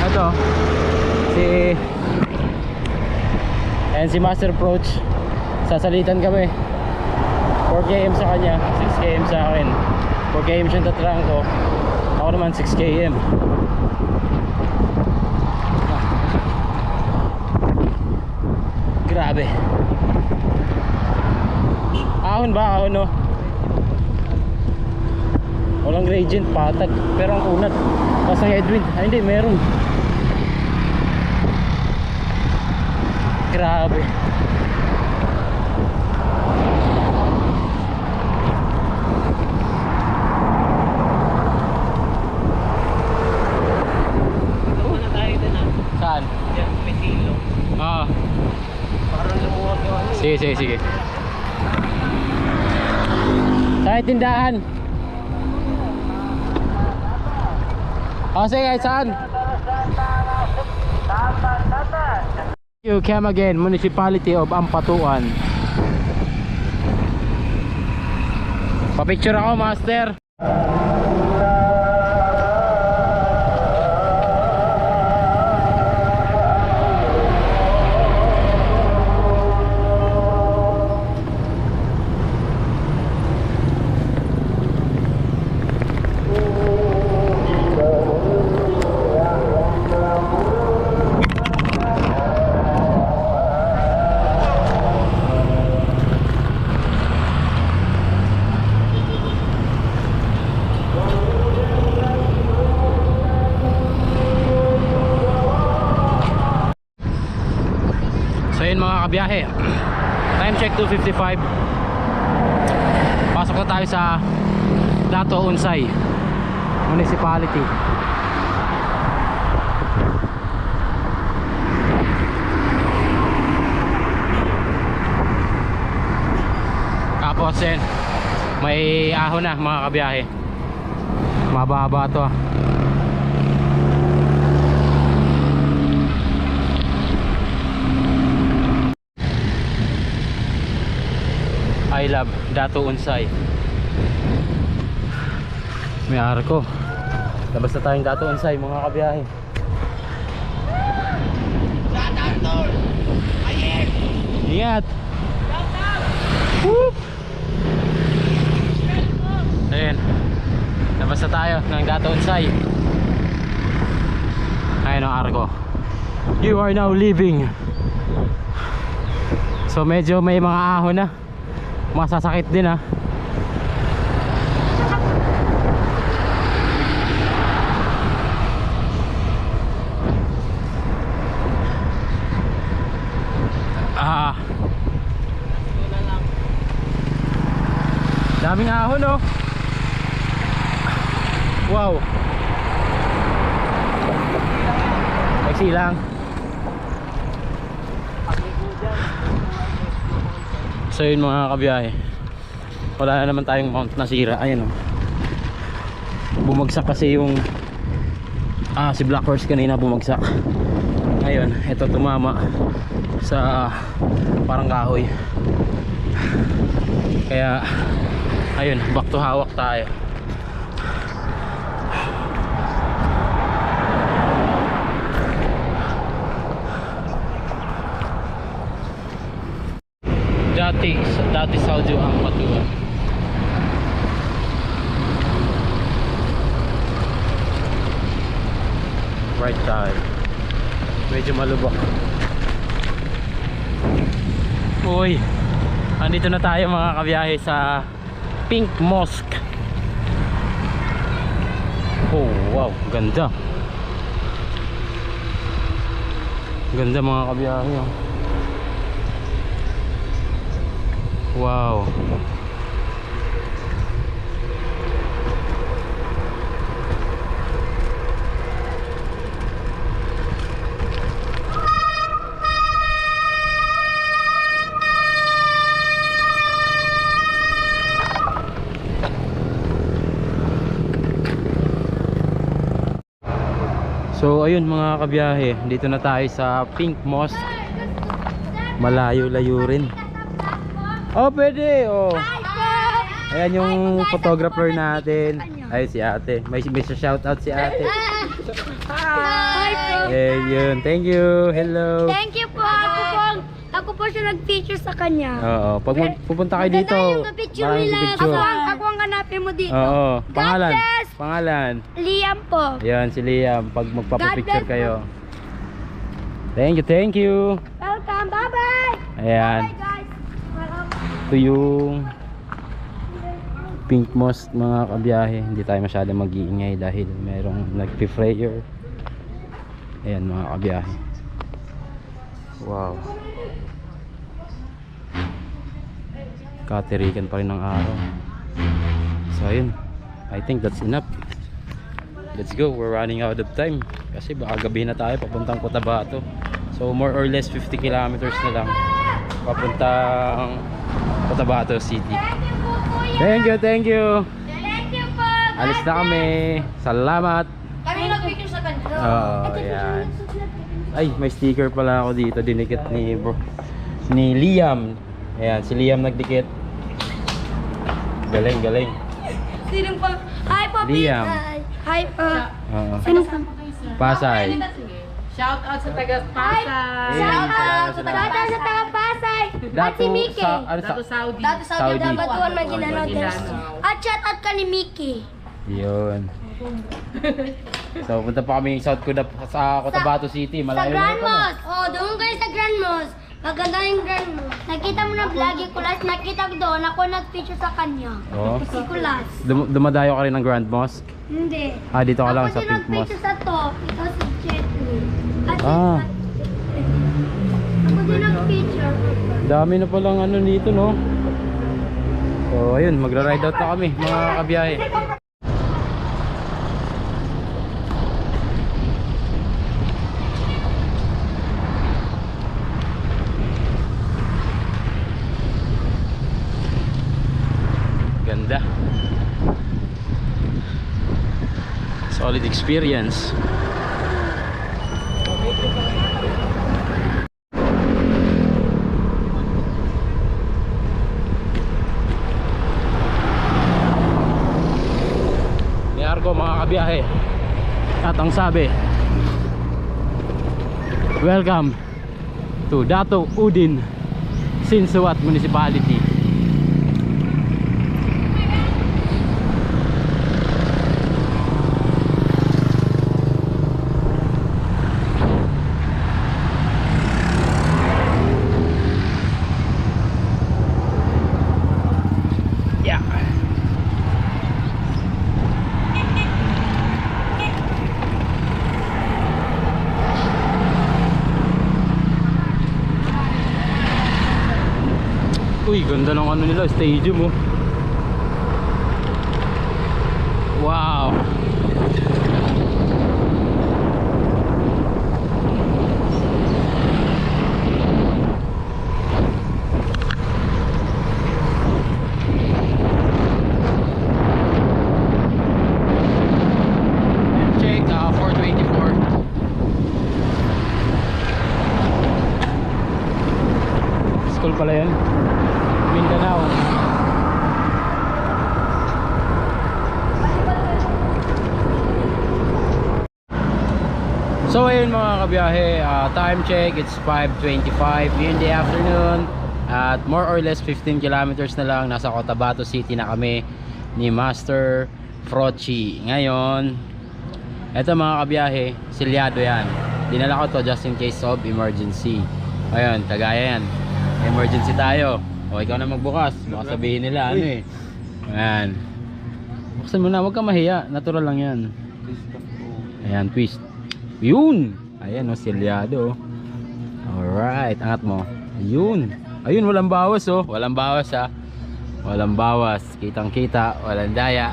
Ito si Master Approach. Sasalitan kami. 4km sa kanya, 6km sa akin. 4km siyang tatrangko, ako naman 6km. Grabe. Ahon ba? Ahon, no? Walang gradient, patag. Pero ang unat, pasang headwind. Ay hindi, meron. Grabe. Saan? May silong. Parang lumuwag yun. Sige. Saan yung tindahan? Sige, saan? You came again, Municipality of Ampatuan. Pa-picture ako, Master. Mga kabiyahe, time check 2:55. Pasok na tayo sa Dato Unsay Municipality. Tapos may ahon na mga kabiyahe. Mababa to. I love Dato Unsay. May arko. Labas na tayong Dato Unsay mga kabiyahe. Ingat. Ayan. Labas na tayo ng Dato Unsay. Ayan ang arko. You are now leaving. So medyo may mga ahon na. Masasakit din, ha. Daming ahon, oh. Wow. Taxi lang. So yun mga kabiyahe, wala na naman tayong mount na sira. Ayan, oh. Bumagsak kasi yung si Black Horse kanina bumagsak. Ngayon, ito tumama sa parang kahoy. Kaya ayun, back to hawak tayo. Dati Saudio ang matuwa. Right side. Medyo malubak. Uy, andito na tayo mga kabiyahe sa Pink Mosque. Oh wow, ganda. Ganda mga kabiyahe, oh. Wow. So ayun mga kabiyahe, dito na tayo sa Pink Mosque. Malayo-layo rin. Oh, pwede. Oh. Ayan yung photographer natin. Ay, si ate. May shoutout si ate. Hi. Ayun, thank you. Hello. Thank you po. Ako po siya nag-feature sa kanya. Oo, pag pupunta kayo dito, maraming picture. Ako ang hanapin mo dito. Oo, pangalan. God bless. Pangalan. Liam po. Ayan, si Liam. Pag magpapapicture God bless kayo. Thank you. Welcome. Bye-bye. Ayan. Bye guys. Ito yung Pink Mosque mga kabiyahe. Hindi tayo masyadong mag-iingay dahil merong nagpi-prayer. Ayan mga kabiyahe. Wow. Katirikan pa rin ng araw. So ayun, I think that's enough. Let's go, we're running out of time. Kasi baka gabi na tayo papuntang Cotabato. So more or less 50 kilometers na lang papuntang Cotabato City. Thank you. Thank you po. Alis na kami. Salamat. Kami nag-picture sa kanya. Oh, yan. Ay, may sticker pala ako dito. Dinikit ni Liam. Ayan, si Liam nagdikit. Galing. Sinong po? Hi po, Liam. Hi po. Oo. Sinong po? Pasay. Shout out sa taga Pasay. Shout out sa taga Pasay. At si Mickey. Dato Saudi. Saudi. Batuan na ginanotes. At shout out ka ni Mickey. Yun. So, punta pa kami sa Cotabato City. Sa Malayo na Grand ito. Mosque. Oh, doon kayo sa Grand Mosque. Maganda yung Grand Mosque. Nakita mo na vlog yung Kulas. Nakita ko doon. Ako nag-picture sa kanya. Oh. Si Kulas. Dumadayo ka rin ng Grand Mosque? Hindi. Dito ka lang sa Ako din Pink Mosque. nag-picture sa top. Ikaw si Jetly. At Ah. ako din nag-picture. Dami na palang ano dito, no? So, ayun, magra-ride out na kami, mga kabiyahe. Ganda. Solid experience. Ko mga kabiyahe, at ang sabi, welcome to Dato Udin Sinsuat Municipality. Uy, ganda ng ano nila, stadium, oh. Wow. Check, 424 pala yun. Mindanao. So ayun mga kabiyahe, time check, it's 5:25 in the afternoon. At more or less 15 kilometers na lang, nasa Cotabato City na kami ni Master Frochi. Ngayon, eto mga kabiyahe, silyado yan. Dinala ko to just in case of emergency. Ayun, kagaya yan. Emergency tayo. O ikaw na magbukas, baka sabihin nila ano eh. Ayan. Buksan mo na, huwag ka mahiya. Natural lang yan. Ayan, twist. Yun! Ayan o, silyado. Alright, angat mo. Ayun. Ayun, walang bawas oh. Walang bawas ha. Walang bawas. Kitang kita, walang daya.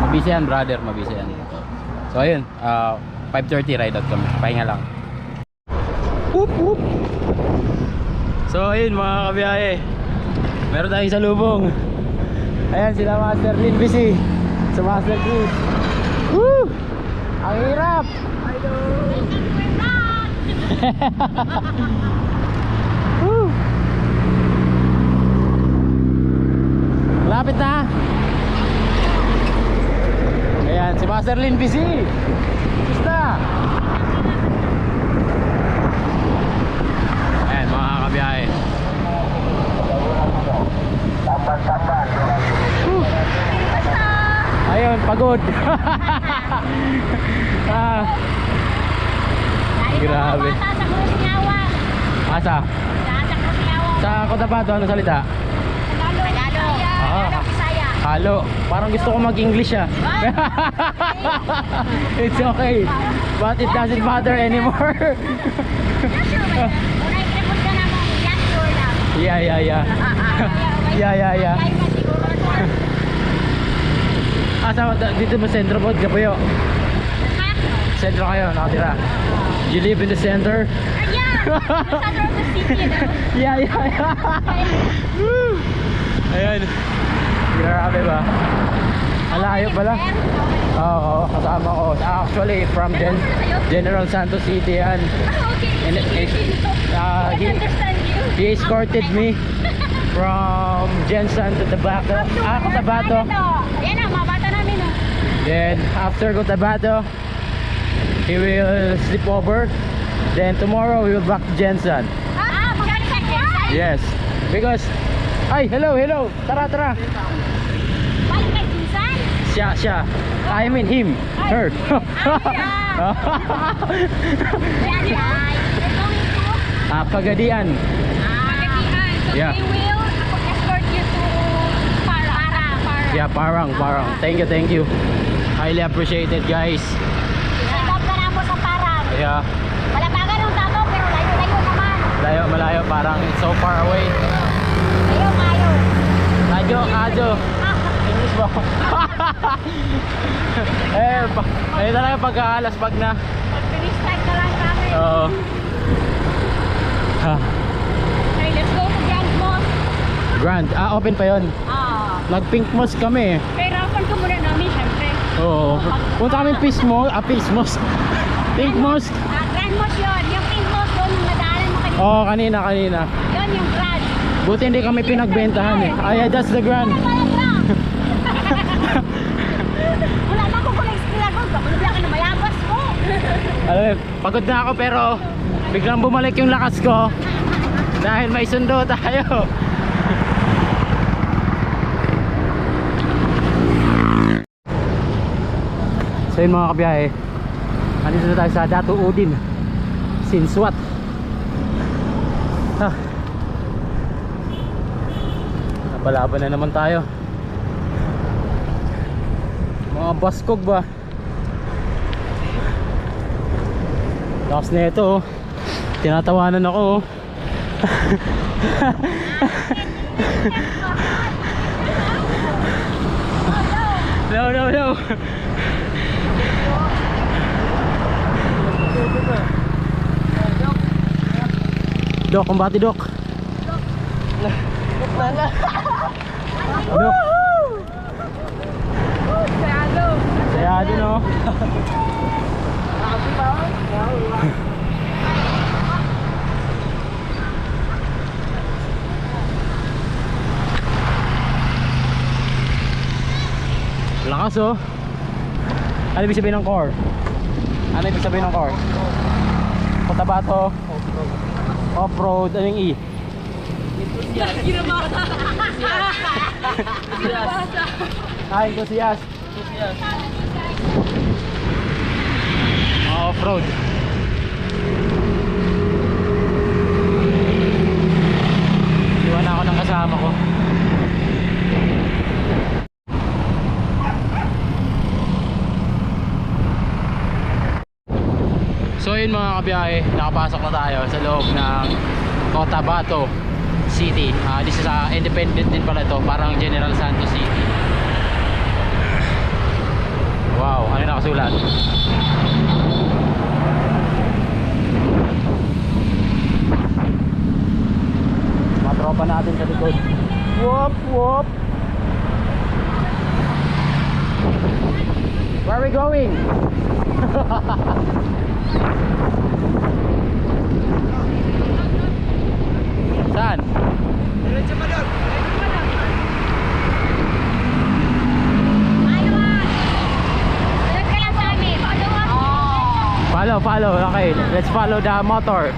Mabisa yan brother, mabisa yan. So ayun, 5:30 ride out kami. Pahinga lang. Whoop, whoop. So ayun mga kabiyahe, meron tayong salubong. Ayan sila Master Lin busy sa Master Cruise. Woo! Ang hirap. Woo! Lapit na. Ayan si Master Lin busy. Gusta. Ayan mga kabiyahe. Ayun, pagod. Grabe. Asa? Sa Cotabato, ano salita? Halo. Parang gusto ko mag-English ah. It's okay. But it doesn't matter anymore. Yeah. Yeah. Asa dito mo sentro po, Gapuyo? Sentro kayo, nakatira. You live in the center? Yeah. Ayan. Grabe ba? Malayo pala. Oo, kasama ko. Actually, from General Santos City yan. And he escorted me from Jensen to Cotabato. Cotabato. Yan ang mabata namin. Then after Cotabato, he will sleep over. Then tomorrow we will back to Jensen. Jensen? Yes, because hello. Tara. Balik kay Jensen? Siya. I mean him, her. Pagadian. Yeah. We will escort you to Parang. Yeah, Parang. Thank you. Highly appreciated, guys. Stop ka na po sa Parang. Yeah. Malabagan ng tato pero layo naman. Malayo, Parang it's so far away. Adyo. English ba? Ayun talaga pagkaalas pag na. Finish time na lang kami. Oo. Okay, let's go to Grand Mosque. Grand. Open pa yon. Nag-Pink Mosque kami. Pero open ko muna namin, syempre. Oo. Punta kami Peace Mosque. Pink Mosque. Grand Mosque yun. Yung Pink Mosque doon, nadaanan mo kanina. Oo, kanina. Yun yung Grand. Buti hindi kami pinagbentahan eh. That's the Grand. Wala na ako kung na-explain ako. Wala ka na mayabas mo. Alam mo, pagod na ako pero biglang bumalik yung lakas ko dahil may sundo tayo. So yun mga kabiyahe, nandito na tayo sa Datu Udin Sinswat. Napalaban na naman tayo. Mga baskog ba? Lakas na ito oh. Tinatawanan ako oh. No. Dok, kumbati Dok. Dok. Sayado no. Lakas oh. Ano ibig sabihin ng core? Ano ibig sabihin ng core? Cotabato Off-road. Ano yung E? Enthusiast. Off-road. Iwan ako ng kasama ko. So yun mga kabiyahe, nakapasok na tayo sa loob ng Cotabato City. This is independent din pala to, parang General Santos City. Wow, ano nakasulat? Mga tropa natin sa likod. Whoop, whoop. Where are we going? Saan? Diretso pa doon. Follow. Okay, let's follow the motor.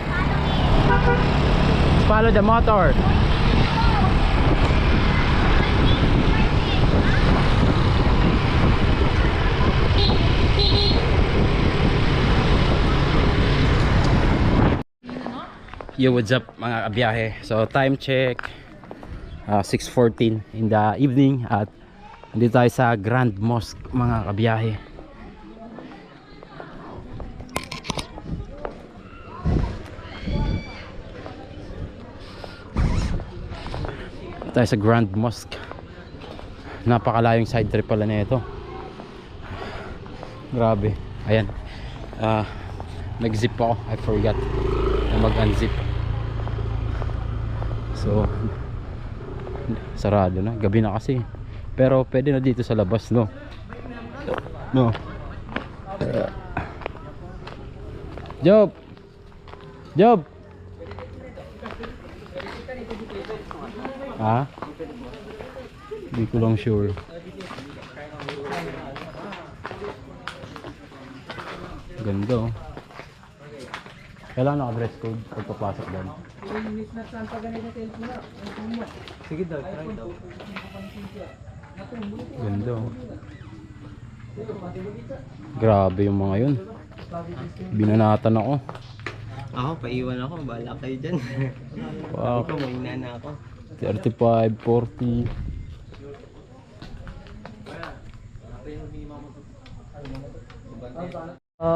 Let's follow the motor. Yo, what's up mga kabiyahe? So time check 6:14 in the evening at nandito tayo sa Grand Mosque mga kabiyahe. Tayo sa Grand Mosque. Napakalayong side trip pala na ito. Grabe. Ayan. Nag-zip ako. I forgot na mag-unzip. So sarado na. Gabi na kasi. Pero pwede na dito sa labas, no? No. Job! Ha? Hindi ko lang sure. Ganda oh. Kailangan naka-dress code pagpapasok doon. Sige daw, try daw. Ganda oh. Grabe yung mga yun. Binanatan ako. Ako, paiwan ako. Bahala kayo dyan. Wow. Ikaw, mahina na ako. 35, 40.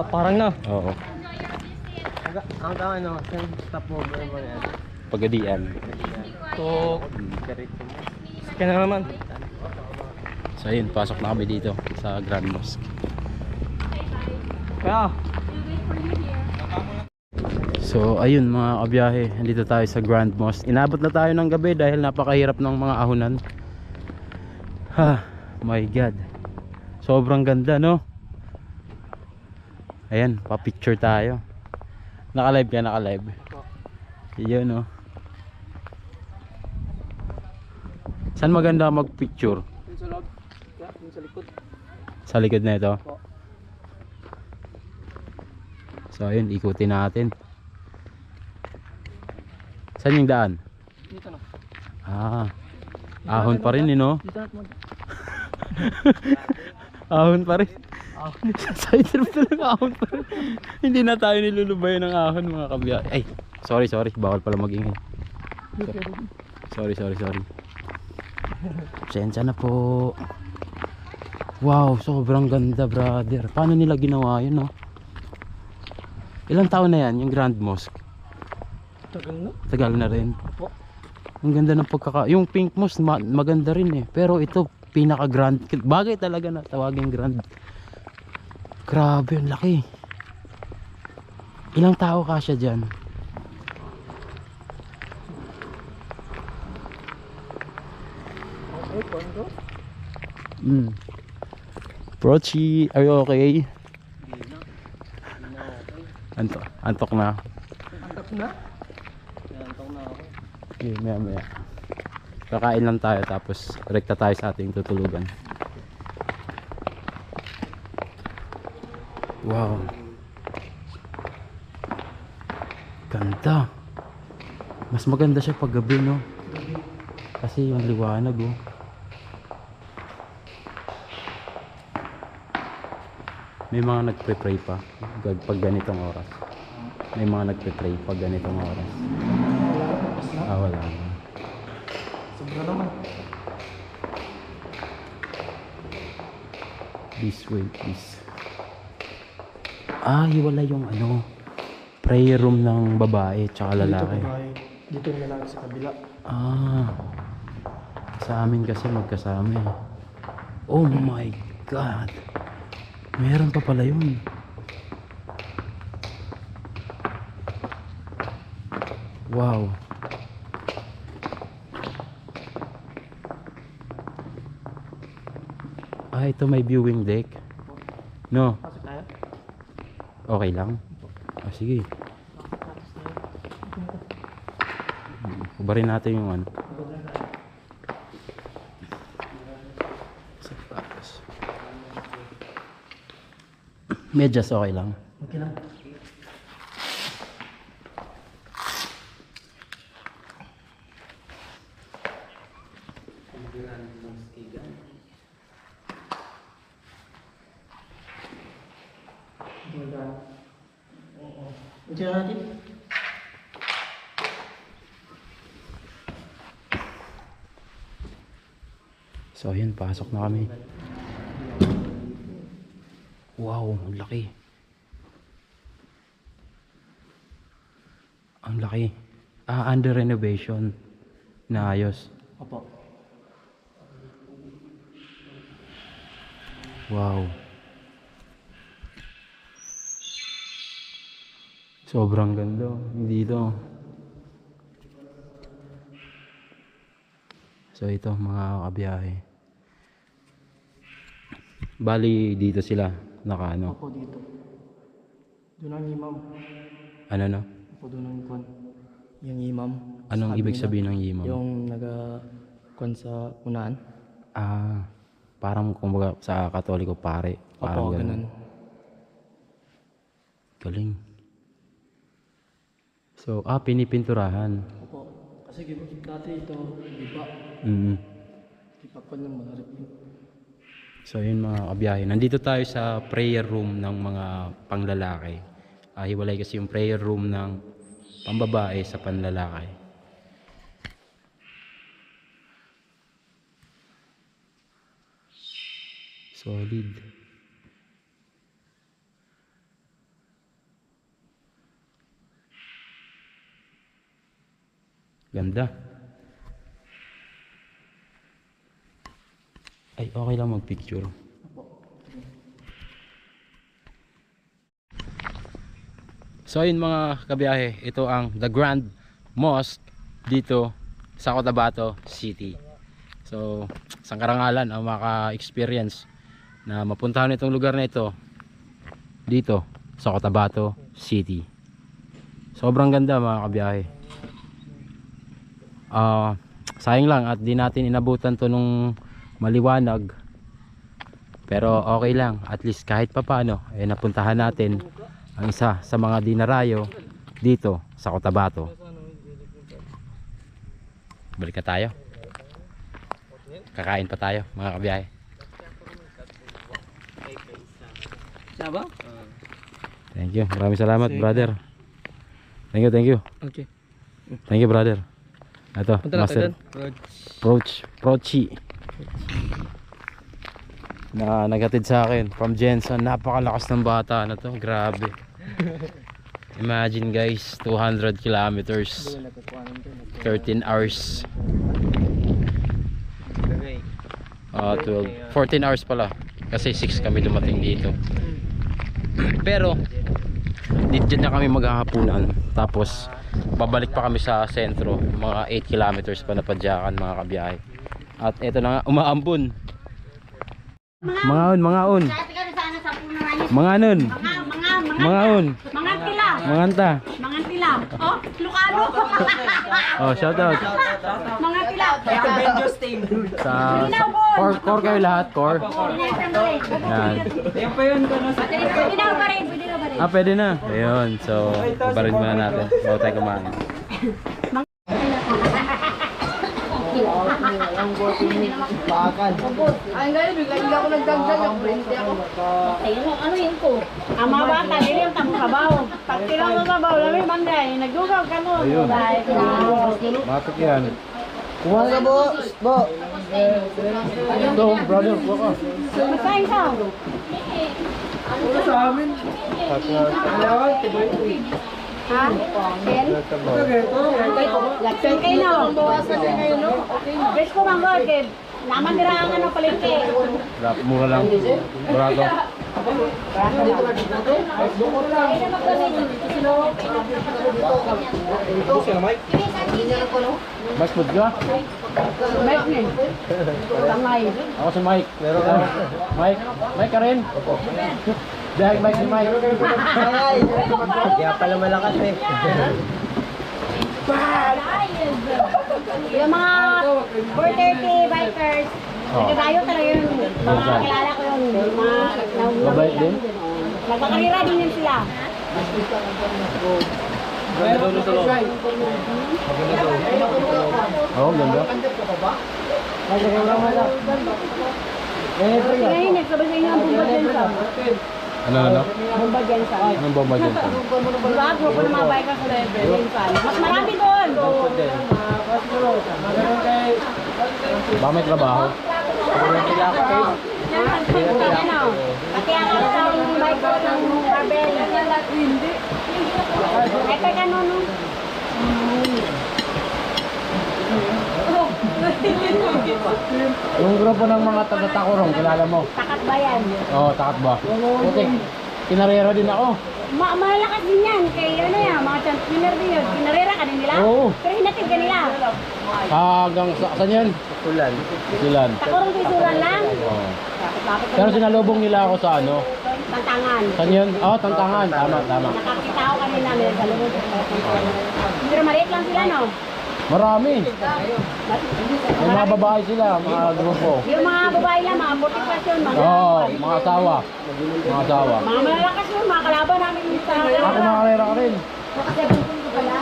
Parang na. Oo. Hanggang ano, stop over mo yan. Pagadian. So, sige na naman. So ayun, pasok na kami dito sa Grand Mosque. Kaya, So ayun mga kabiyahe, nandito tayo sa Grand Mosque. Inabot na tayo ng gabi dahil napakahirap ng mga ahonan. Ha, my god. Sobrang ganda, no? Ayan, pa-picture tayo. Naka-live ka, naka-live. Iyon, no? Saan maganda mag-picture? sa likod. Sa likod na ito? So ayun, ikutin natin. Saan yung daan? Dito na. Ahon pa rin, no? Dito na. Ahon pa rin. Side trip talaga, ahon pa rin. Hindi na tayo nilulubayan ng ahon mga kabiya. Ay, sorry. Bawal pala mag-ingay. Sorry. Pasensya na po. Wow, sobrang ganda, brother. Paano nila ginawa yun, no? Ilang taon na yan, yung Grand Mosque? Tagal na rin. Ang ganda ng yung Pink Mosque maganda rin eh. Pero ito pinaka grand. Bagay talaga na tawagin grand. Grabe, ang laki. Ilang tao kasya dyan? Prochi, are you okay? Antok na. Antok na? Okay, maya. Kakain lang tayo tapos rekta tayo sa ating tutulugan. Wow. Ganda. Mas maganda siya pag gabi, no? Kasi yung liwanag, oh. May mga nagpe-pray pa pag ganitong oras. May mga nagpe-pray pag ganitong oras. Wala na. Sobra naman. This way, please. Hiwala yung ano, prayer room ng babae tsaka lalaki. Dito yung lalaki sa kabila. Sa amin kasi magkasama eh. Oh my God. Meron pa pala yun. Wow. Ito may viewing deck. No? Okay lang? Sige. Ubarin natin yung ano. Medyas okay lang. Okay lang. Diyan natin. So ayun, pasok na kami. Wow, ang laki. Ang laki. Under renovation. Naayos. Opo. Wow. Sobrang ganda. Dito. So ito mga kabiyahe. Bali dito sila nakaano. Opo dito. Doon ang imam. Ano no? Opo doon ang kwan. Yung imam. Anong Sabi ibig nila, sabihin ng imam? Yung nag-kwan sa unahan. Parang kumbaga sa Katoliko pare. Parang Opo, ganun. Galing. So, pinipinturahan. Opo. Kasi dati ito, iba. Ipakwan ng mga rep. So, yun mga kabiyahe. Nandito tayo sa prayer room ng mga panglalaki. Hiwalay kasi yung prayer room ng pambabae sa panlalaki. Solid. Ganda. Ay, okay lang magpicture. So ayun mga kabiyahe, ito ang The Grand Mosque dito sa Cotabato City. So, isang karangalan ang maka-experience na mapuntahan itong lugar na ito dito sa Cotabato City. Sobrang ganda mga kabiyahe. Sayang lang at di natin inabutan to nung maliwanag, pero okay lang, at least kahit papaano napuntahan natin ang isa sa mga dinarayo dito sa Cotabato. Balik na tayo, kakain pa tayo mga kabiyahe. Thank you, maraming salamat brother. Thank you. Okay. Thank you brother. Ito, Master Prochi na naghatid sa akin from Jensen. Napakalakas ng bata na to, grabe. Imagine guys, 200 kilometers, 13 hours. 14 hours pala kasi 6 kami dumating dito. Pero dito na kami maghahapunan, tapos babalik pa kami sa sentro, mga 8 kilometers pa na padyakan mga kabiyahe. At eto na nga, umaambon. Mga on. Mga on. Mga tila. Mga anta. Mga tila. Oh, Lucano. Oh, shout out. Mga tilap. Sa core kayo lahat, core. Yan. Pwede na ba rin? Ah, pwede na. Ayun. So, pabarin muna natin. Bago tayo kumain. Ay, ngayon, bigla ako nagdagdag. Nag-brente ako. Ayun, ano yun ko? Ang mga bata, dili yung tamang sabaw. Pag kilang sa sabaw, lami manday, nagdugaw ka mo. Ayun. Dahil Matik yan. Kuha ka, Bo. Ito, brother. Kuha ka. magkain ka. Ha? Ken? Laksan kayo no? Bes ko manggol, kay naman nila ang ano palengke. Mura lang. Barato. Mas food ka? Mike ni. Tangay. Ako si Mike. Meron ka? Mike? Mike ka rin? Dahil Mike si Mike. Kaya pala malakas eh. Yung mga 430 bikers, nagkakayo talaga yun. Mga kilala ko yun. Mga Mabait din? nagkakarira din yun sila. Oo, ganda. Ngayon, nagsabay sa inyo ang bomba dyan sa. Ano? Bomba dyan sa. Anong bomba dyan sa? Diba? Grupo ng mga bikers sa level. Mas marami doon. Baka may trabaho? Ano? Pati ang isang biker ng barbell. Hindi. Ay, kaya ganun. Yung grupo ng mga taga-takurong, kilala mo? Takat ba yan? Oo, takat ba? Putik, kinarera din ako. Malakas din yan. Kay ano yan, mga champion din yun. Pinarera ka din nila? Oo. Pero hinatid ka nila. Hanggang saan yan? Sulan. Takurong tisuran lang. Oo. Pero sinalubong nila ako sa ano? Tantangan. Saan yun? Oo, Tantangan. Tama. Nakakita ko kanina nila sa lubog. Pero maliit lang sila, no? Marami. May mga babae sila, mga grupo. Yung mga babae lang, mga 40 yun. Oo, mga asawa. Mga malalakas yun, mga kalaban namin sa Ako mga karera ka rin. Kasi buntin ko pala.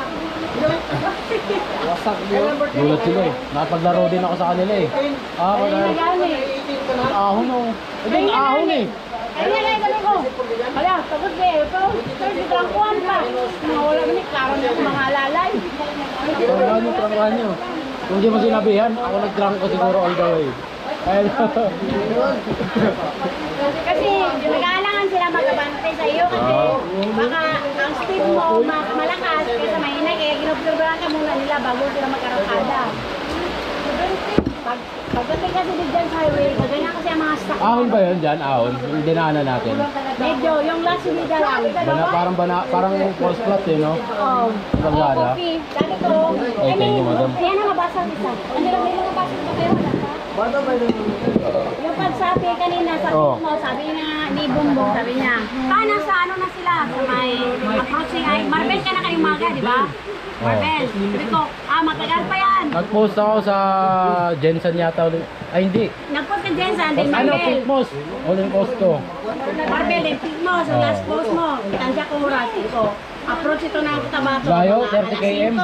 Gulat sila eh. Napaglaro din ako sa kanila eh. Ah, Ayun na yan eh. ahon oh. Ito yung ahon eh. Ayun na yan, dali ko. Hala, pagod ba eh. Ito, di trangkuhan pa. Mga wala ba ni, klaro na mga alalay. Trangkuhan nyo. Kung di mo sinabihan, ako nag-drunk ko siguro all the way. Ayun. Kasi nag-aalangan sila magabante sa iyo kasi baka ang speed mo malakas kaysa mahina kaya ginobserbahan ka muna nila bago sila magkarangkada. Pagdating kasi dyan sa highway, ganyan kasi ang mga stock. Ahon ba yun dyan? Ahon? Yung dinaanan natin. Medyo, yung last video lang. Parang false plot eh, no? Oo. Bagada. Okay. Dati ko. Ay, thank you, madam. Kaya na mabasa isa. Ano lang may mabasa pa kayo? Yung pagsabi kanina sa mo, sabi nga ni Bumbong, sabi niya, nasa ano na sila, sa may approaching ay, Marbel ka na kayong maga, di ba? Marbel. Sabi ko, matagal pa yan. Nag-post ako sa Jensen yata ulit. Ay, hindi. Nag-post ka Jensen, din Ano, Marbel. pink post. Uling post ko. Marbel, din pink mo, sa last post mo. Tansya ko oras, ko. Approach ito ng Cotabato. Layo, 30 km.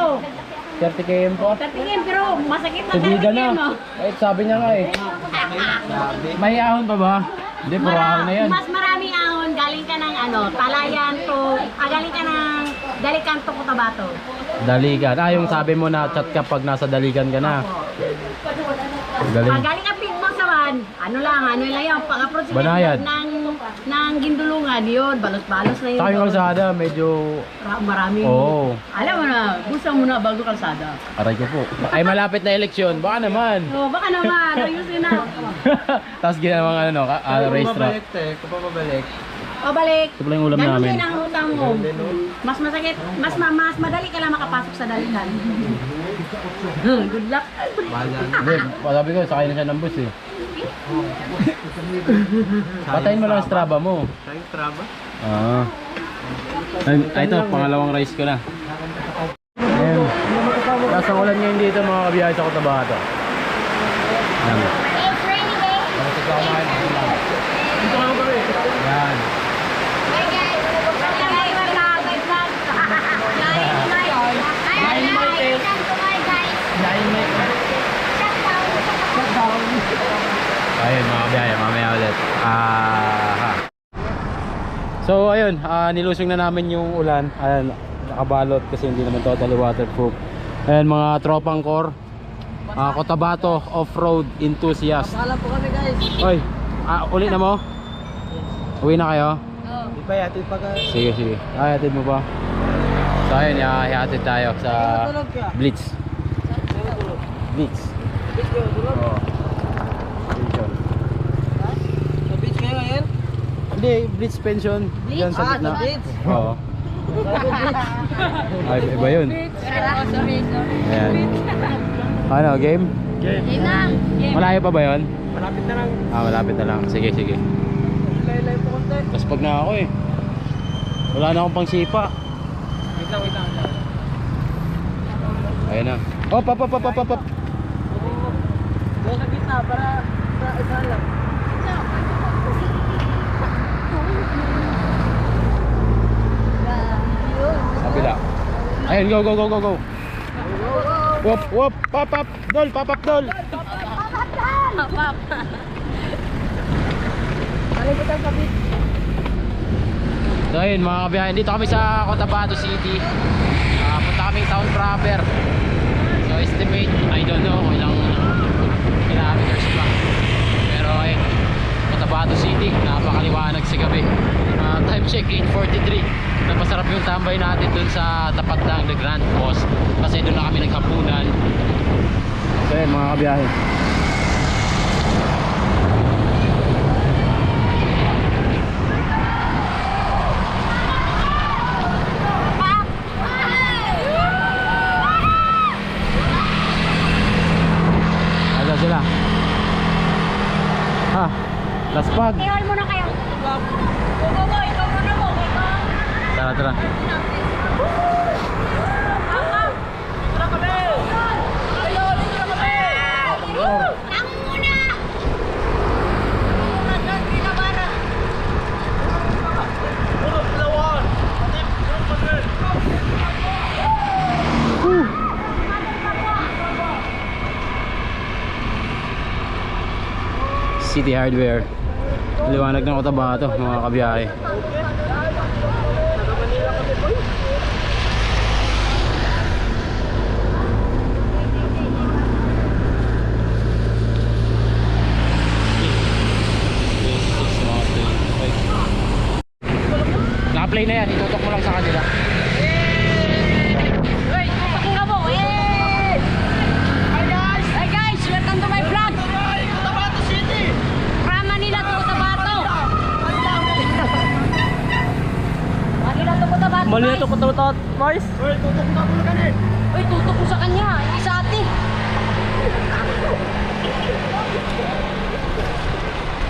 30 km po. 30 km, pero masakit na 30 Subida na. km. Kahit sabi niya nga eh. May ahon pa ba? Hindi, puro ahon na yan. Mas maraming ahon, galing ka ng Talayan to, galing ka ng Dalikan to Cotabato. Daligan. Yung sabi mo na chat ka pag nasa Daligan ka na. Galing. Pag galing ka Pigmasawan, ano lang yung pag-approach Banayad. ng Gindulungan, yun, balos-balos na yun. Saka yung kalsada, medyo... Maraming, Oo. alam mo na, gusto mo na bago kalsada. Aray ko po. Ay, malapit na eleksyon. Baka naman. Baka naman, ayusin na. Tapos ginawang racetrack. Pabalik. Ito pala yung ulam Ganun namin. din ang utang mo. Mas masakit, mas madali ka lang makapasok sa Dalikan. Good luck. Hindi, sabi ko, sakay na siya ng bus eh. Patayin mo lang ang Strava mo. Strava? Ay, ito, pangalawang rice ko na. Ayun. Malakas ang ulan ngayon dito mga kabiyahe sa Cotabato. Yan. It's raining day. Dito ka ba rin? Yan. Hi guys. Hi vlog. Hi vlog. Ayun mga kabiyahe, mamaya ulit. So ayun, nilusong na namin yung ulan. Ayan, nakabalot kasi hindi naman totally waterproof. Ayan mga tropang core, Cotabato off-road enthusiast. Paalam po kami guys. Oy, uli na mo? Uwi na kayo? Di ba yatid pa ka? Sige, sige. Hatid mo pa. So ayun, ihatid tayo sa Blitz. Blitz. Oo. Pension. Sa beach kayo ngayon? Hindi, Blitz Pension. Yan sa gitna. Blitz? Oo. Ay, iba yun. Sorry. Ayan. Ano, game? Game na. Malayo pa ba yun? Malapit na lang. Malapit na lang. Sige, sige. Lay-lay po konti. Tapos pag na ako eh. Wala na akong pang sipa. Wait lang. Ayan na. Op. Doon sa gitna para isa lang. Kabila. Ayun, go. Wop, pop, dol, pop, dol. So ayun mga kabiyahe, dito kami sa Cotabato City. Punta kami town proper. So estimate, I don't know kung ilang kilometers pa. Pero ayun, Cotabato City, napakaliwanag sa gabi. Time check 8:43. Napasarap yung tambay natin dun sa tapat ng The Grand Post kasi dun na kami naghapunan. So ayun mga kabiyahe. Ano sila? Laspag. Iwan muna kayo. Ikaw muna mo. Tara. City Hardware. Liwanag ng Cotabato mga kabiyahe. Naka-play na yan, itutok mo lang sa kanila. Hey, tutok mo. Hi guys, welcome to my vlog. Cotabato City. From Manila to Cotabato. Manila to Cotabato, boys. Uy, tutok ko sa kanya. Isa ate.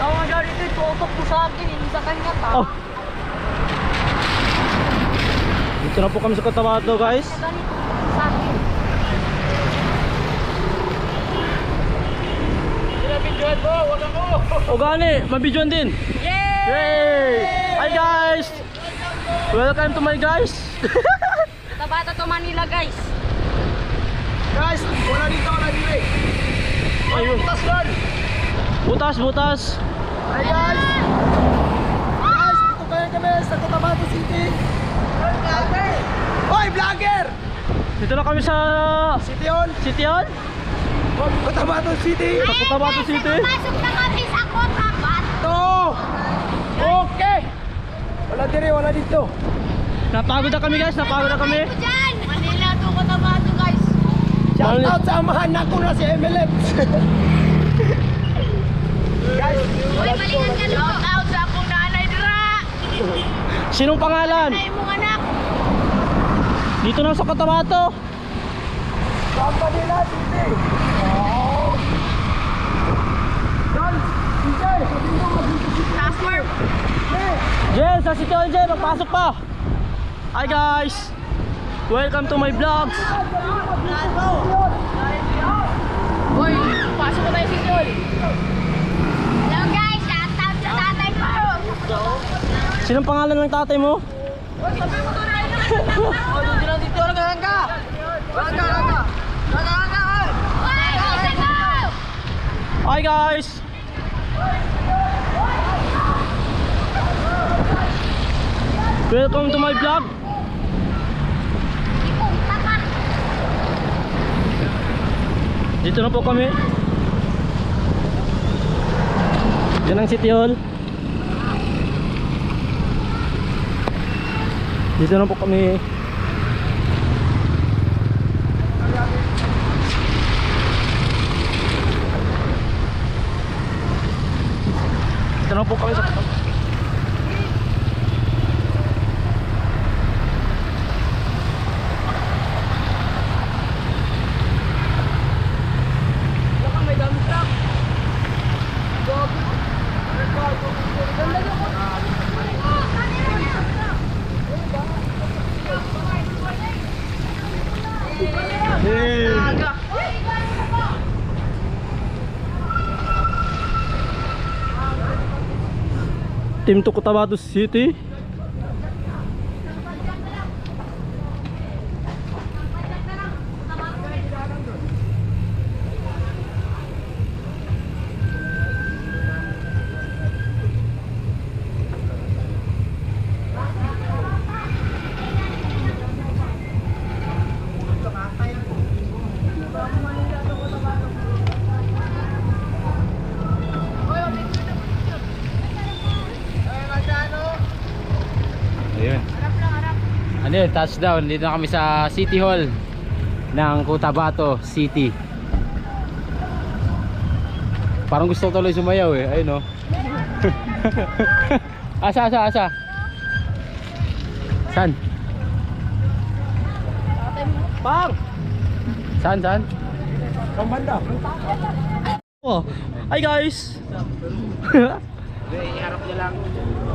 Oh my God, ito tutok ko sa akin, hindi sa kanya ta. Oh. Dito na po kami sa Cotabato guys. Sa akin. O gani, mabidyoan din. Yay! Hi guys! Welcome to my guys. Cotabato to Manila guys. Guys, wala dito. Ayun. Butas. Hi guys! Guys, dito kami sa Cotabato City. Hoy, vlogger! Dito na kami sa City On? Cotabato City. Sa Cotabato City. Pasok na kami sa Cotabato. Okay. Wala dito. Napagod na kami guys, Diyan. Manila to Cotabato guys. Shout out sa amahan na ko na si MLF. Guys, Uy, malingan ka no. Shout out sa akong nanay dira. sinong pangalan? Nanay mong anak. Dito na sa Cotabato. Manila City. Transfer. Jen, sa City Hall Jen, magpasok pa. Hi guys. Welcome to my vlogs. Uy, pasok ko tayo si Jol. Hello guys, shout out sa tatay ko. Sinong pangalan ng tatay mo? Hi guys. Welcome to my vlog. Dito na po kami. Yan ang City Hall. Dito na po kami. Dito na po kami sa Team to Cotabato City. Ayun. Ano yun, touchdown. Dito na kami sa City Hall ng Cotabato City. Parang gusto ko tuloy sumayaw eh. Ayun o. Asa. San? Pang! San? Pambanda. Oh, hi guys.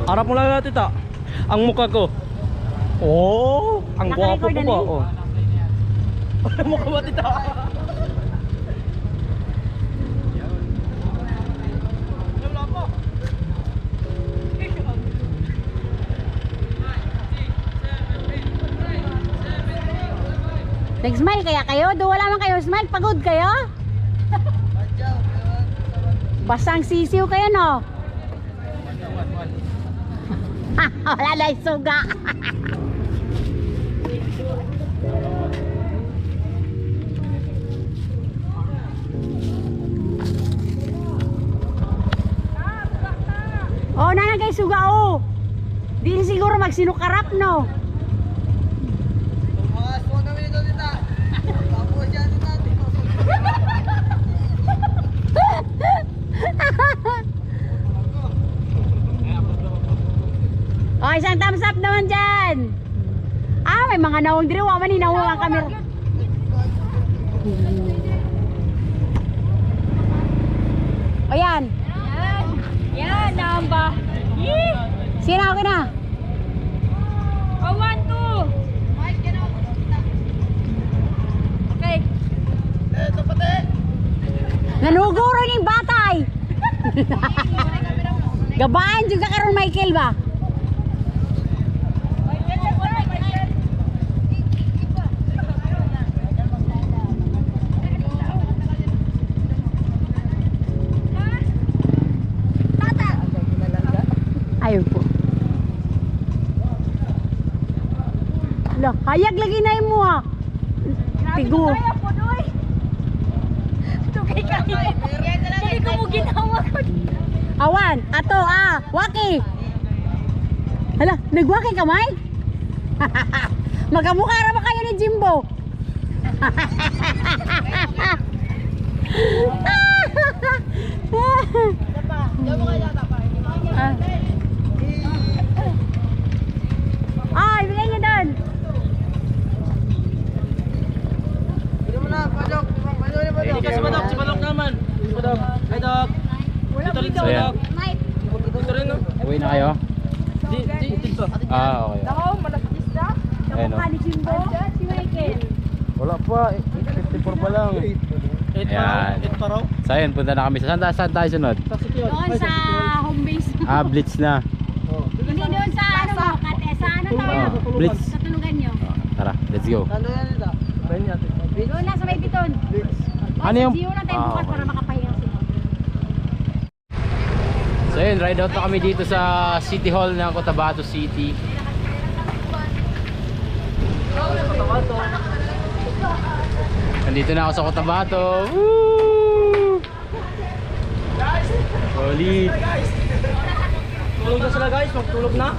Harap mo lang natin ta. Ang mukha ko. Oh, ang gwapo ko ba? Oh. Ang mukha mo tita. Nag-smile kaya kayo? Do wala man kayo smile, pagod kayo? Basang sisiw kayo no? Wala na yung suga. Oh, nanagay suga oh. Di siguro magsinukarap no. Oh, isang thumbs up naman dyan. Ah, may mga nawang diri. Waman ni nawang ang camera. O yan. Yan, namba. Sino ako na? One, two. Okay. Nanuguro ng batay. Gabaan juga karon Michael ba? Ayaw po. Lah, hayag lagi na mo ha. Tigo. Hindi ko mo ginawa ko. Awan, ato waki. Hala, nagwaki ka, May? Magkamukha ra ba kayo ni Jimbo? Ay, bilhin niyo doon. Si Badok naman. Hi Dok. Dito rin So, yan. Dito rin no. Uwi na kayo? Dito. Okay. Malapit na. Ayun o. Ni Jimbo. Michael? Wala pa, 54 pa lang. Ayan. So ayun, punta na kami. Saan tayo sunod? Doon sa home base. Blitz na. Hindi doon sa ano mo, Kate. Sa ano tayo? Blitz. Sa tunugan nyo. Tara, let's go. Doon na sa may piton. Ano yung- Siyo lang tayo bukas para makapahinga sila. So yun, ride out na kami dito sa City Hall ng Cotabato City. Nandito na ako sa Cotabato. Woo! Solid. Tulog na sila guys, magtulog na.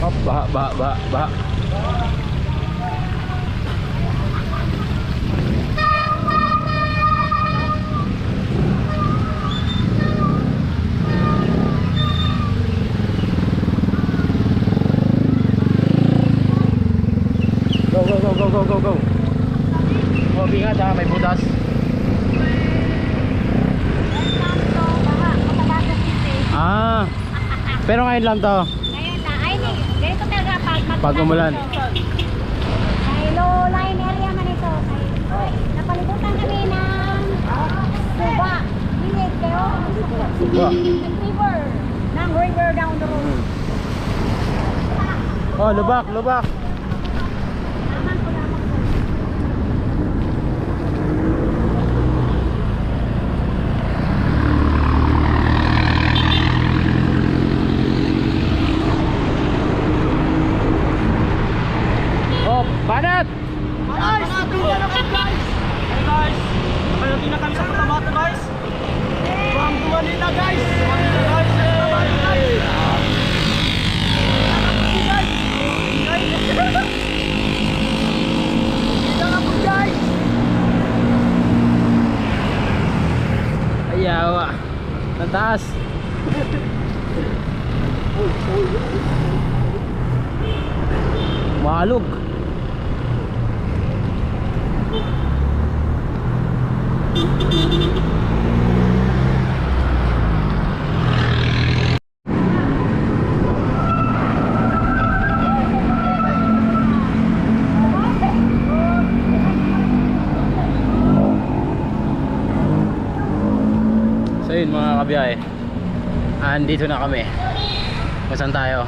Hop, baha. Go. Oh, ingat ha, may butas. Pero ngayon lang to. Ngayon na, ay ganito talaga Pag umulan. Ay low line area man ito. Ay, napalibutan kami ng Suba. Bilig kayo. Suba. River. Ng river down the road. Oh, lubak. Naman ko. Oh, banat! Guys, tingnan na kayo guys. Hey guys, nakarating na kami sa Cotabato guys. Tuwang-tuwa nila guys. Ayaw. Taas. Malug. So yun mga kabiyahe, andito na kami. Kung saan tayo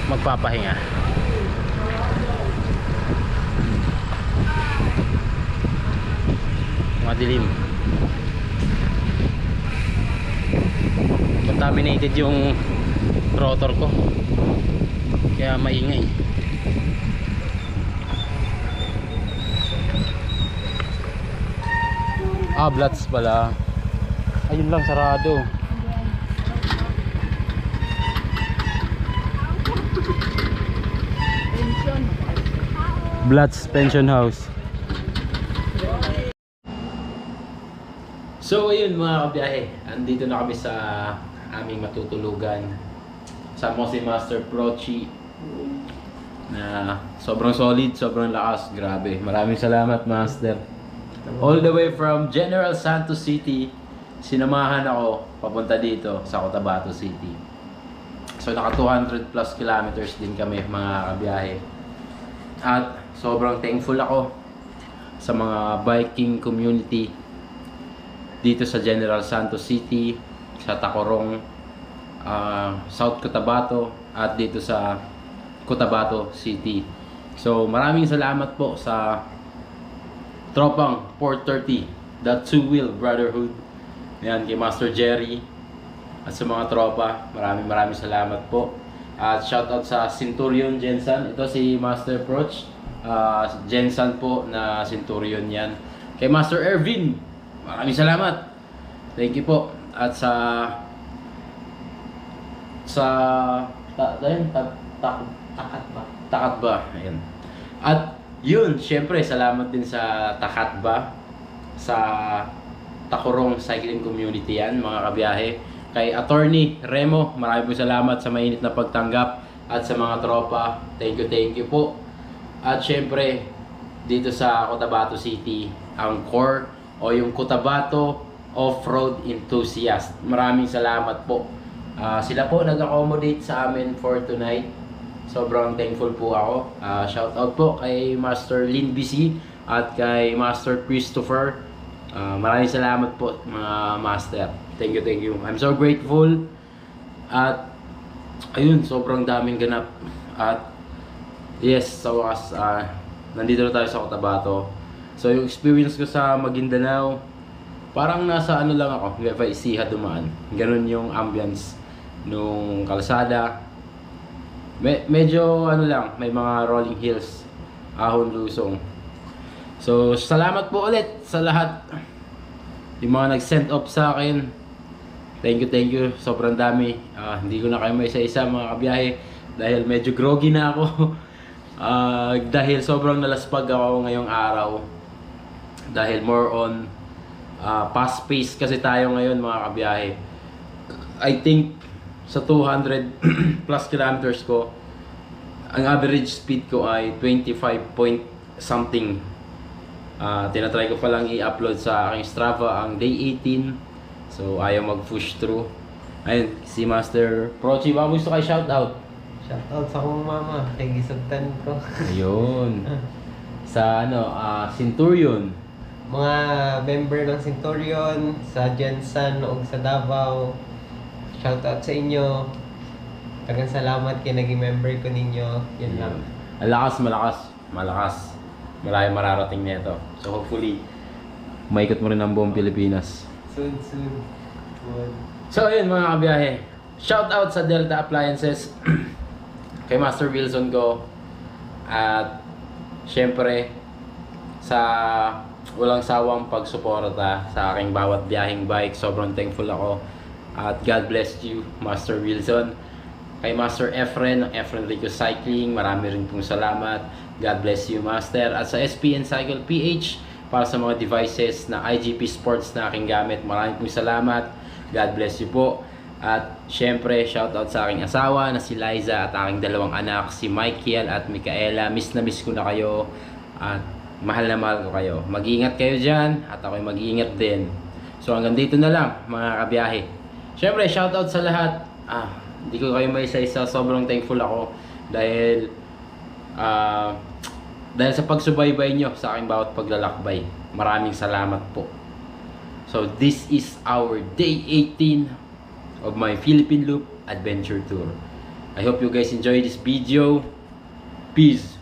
magpapahinga. Madilim. Contaminated yung rotor ko, kaya maingay. Blats pala. Ayun lang, sarado. Blats Pension House. So ayun mga kabiyahe, andito na kami sa aming matutulugan. Sama ko si Master Prochi na sobrang solid, sobrang lakas, grabe. Maraming salamat Master. All the way from General Santos City, sinamahan ako papunta dito sa Cotabato City. So naka 200 plus kilometers din kami mga kabiyahe. At sobrang thankful ako sa mga biking community dito sa General Santos City, sa Tacorong, South Cotabato at dito sa Cotabato City. So maraming salamat po sa tropang 430, the two-wheel brotherhood. Yan, kay Master Jerry at sa mga tropa, maraming salamat po. At shoutout sa Centurion Jensan, ito si Master Proch, Jensan po na Centurion yan. Kay Master Ervin, maraming salamat, thank you po. At Takatba, ayun. At yun, syempre salamat din sa Takatba, sa Tacorong Cycling Community yan mga kabiyahe. Kay Attorney Remo, maraming salamat sa mainit na pagtanggap. At sa mga tropa, thank you po. At syempre dito sa Cotabato City, ang core o yung Cotabato Off-Road Enthusiast, maraming salamat po Sila po nag-accommodate sa amin for tonight. Sobrang thankful po ako. Shout out po kay Master Lin BC at kay Master Christopher. Maraming salamat po mga master. Thank you. I'm so grateful. At ayun, sobrang daming ganap. At yes, sa wakas, nandito na tayo sa Cotabato. So yung experience ko sa Maguindanao, parang nasa ano lang ako, Nueva Ecija dumaan. Ganun yung ambience nung kalsada. Medyo ano lang, may mga rolling hills, ahon lusong. So salamat po ulit sa lahat. Yung mga nag-send up sa akin. Thank you. Sobrang dami. Hindi ko na kayo may isa-isa mga kabiyahe dahil medyo groggy na ako. Dahil sobrang nalaspag ako ngayong araw. Dahil more on fast pace kasi tayo ngayon mga kabiyahe. I think sa 200 plus kilometers ko, ang average speed ko ay 25 point something. Tinatry ko palang i-upload sa aking Strava ang day 18. So ayaw mag-push through. Ayun, si Master Prochi, baka gusto kayo shoutout? Shoutout sa akong mama, kay gisugtan ko. Ayun. Sa Centurion. Mga member ng Centurion, sa Jensen o sa Davao. Shoutout sa inyo. Tagang salamat kay naging member ko ninyo. Yan lang. Malakas. Maraming mararating nito. So hopefully, maikot mo rin ang buong Pilipinas. Soon. So ayun mga kabiyahe. Shoutout sa Delta Appliances. Kay Master Wilson ko. At syempre sa walang sawang pagsuporta sa aking bawat biyaheng bike. Sobrang thankful ako. At God bless you, Master Wilson. Kay Master Efren, ng Efren Rico Cycling, marami rin pong salamat. God bless you, Master. At sa SPN Cycle PH, para sa mga devices na IGP Sports na aking gamit, marami pong salamat. God bless you po. At syempre, shoutout sa aking asawa na si Liza at aking dalawang anak, si Michael at Micaela. Miss na miss ko na kayo. At mahal na mahal ko kayo. Mag-iingat kayo dyan at ako'y mag-iingat din. So hanggang dito na lang mga kabiyahe. Syempre, shoutout sa lahat. Hindi ko kayo may isa-isa. Sobrang thankful ako dahil sa pagsubaybay nyo sa aking bawat paglalakbay. Maraming salamat po. So this is our day 18 of my Philippine Loop Adventure Tour. I hope you guys enjoy this video. Peace.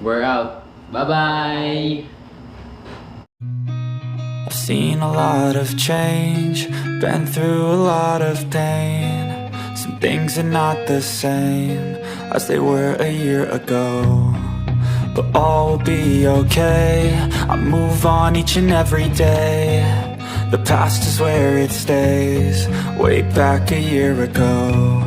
We're out. Bye-bye. I've seen a lot of change, been through a lot of pain. Some things are not the same as they were a year ago, but all will be okay. I move on each and every day. The past is where it stays, way back a year ago.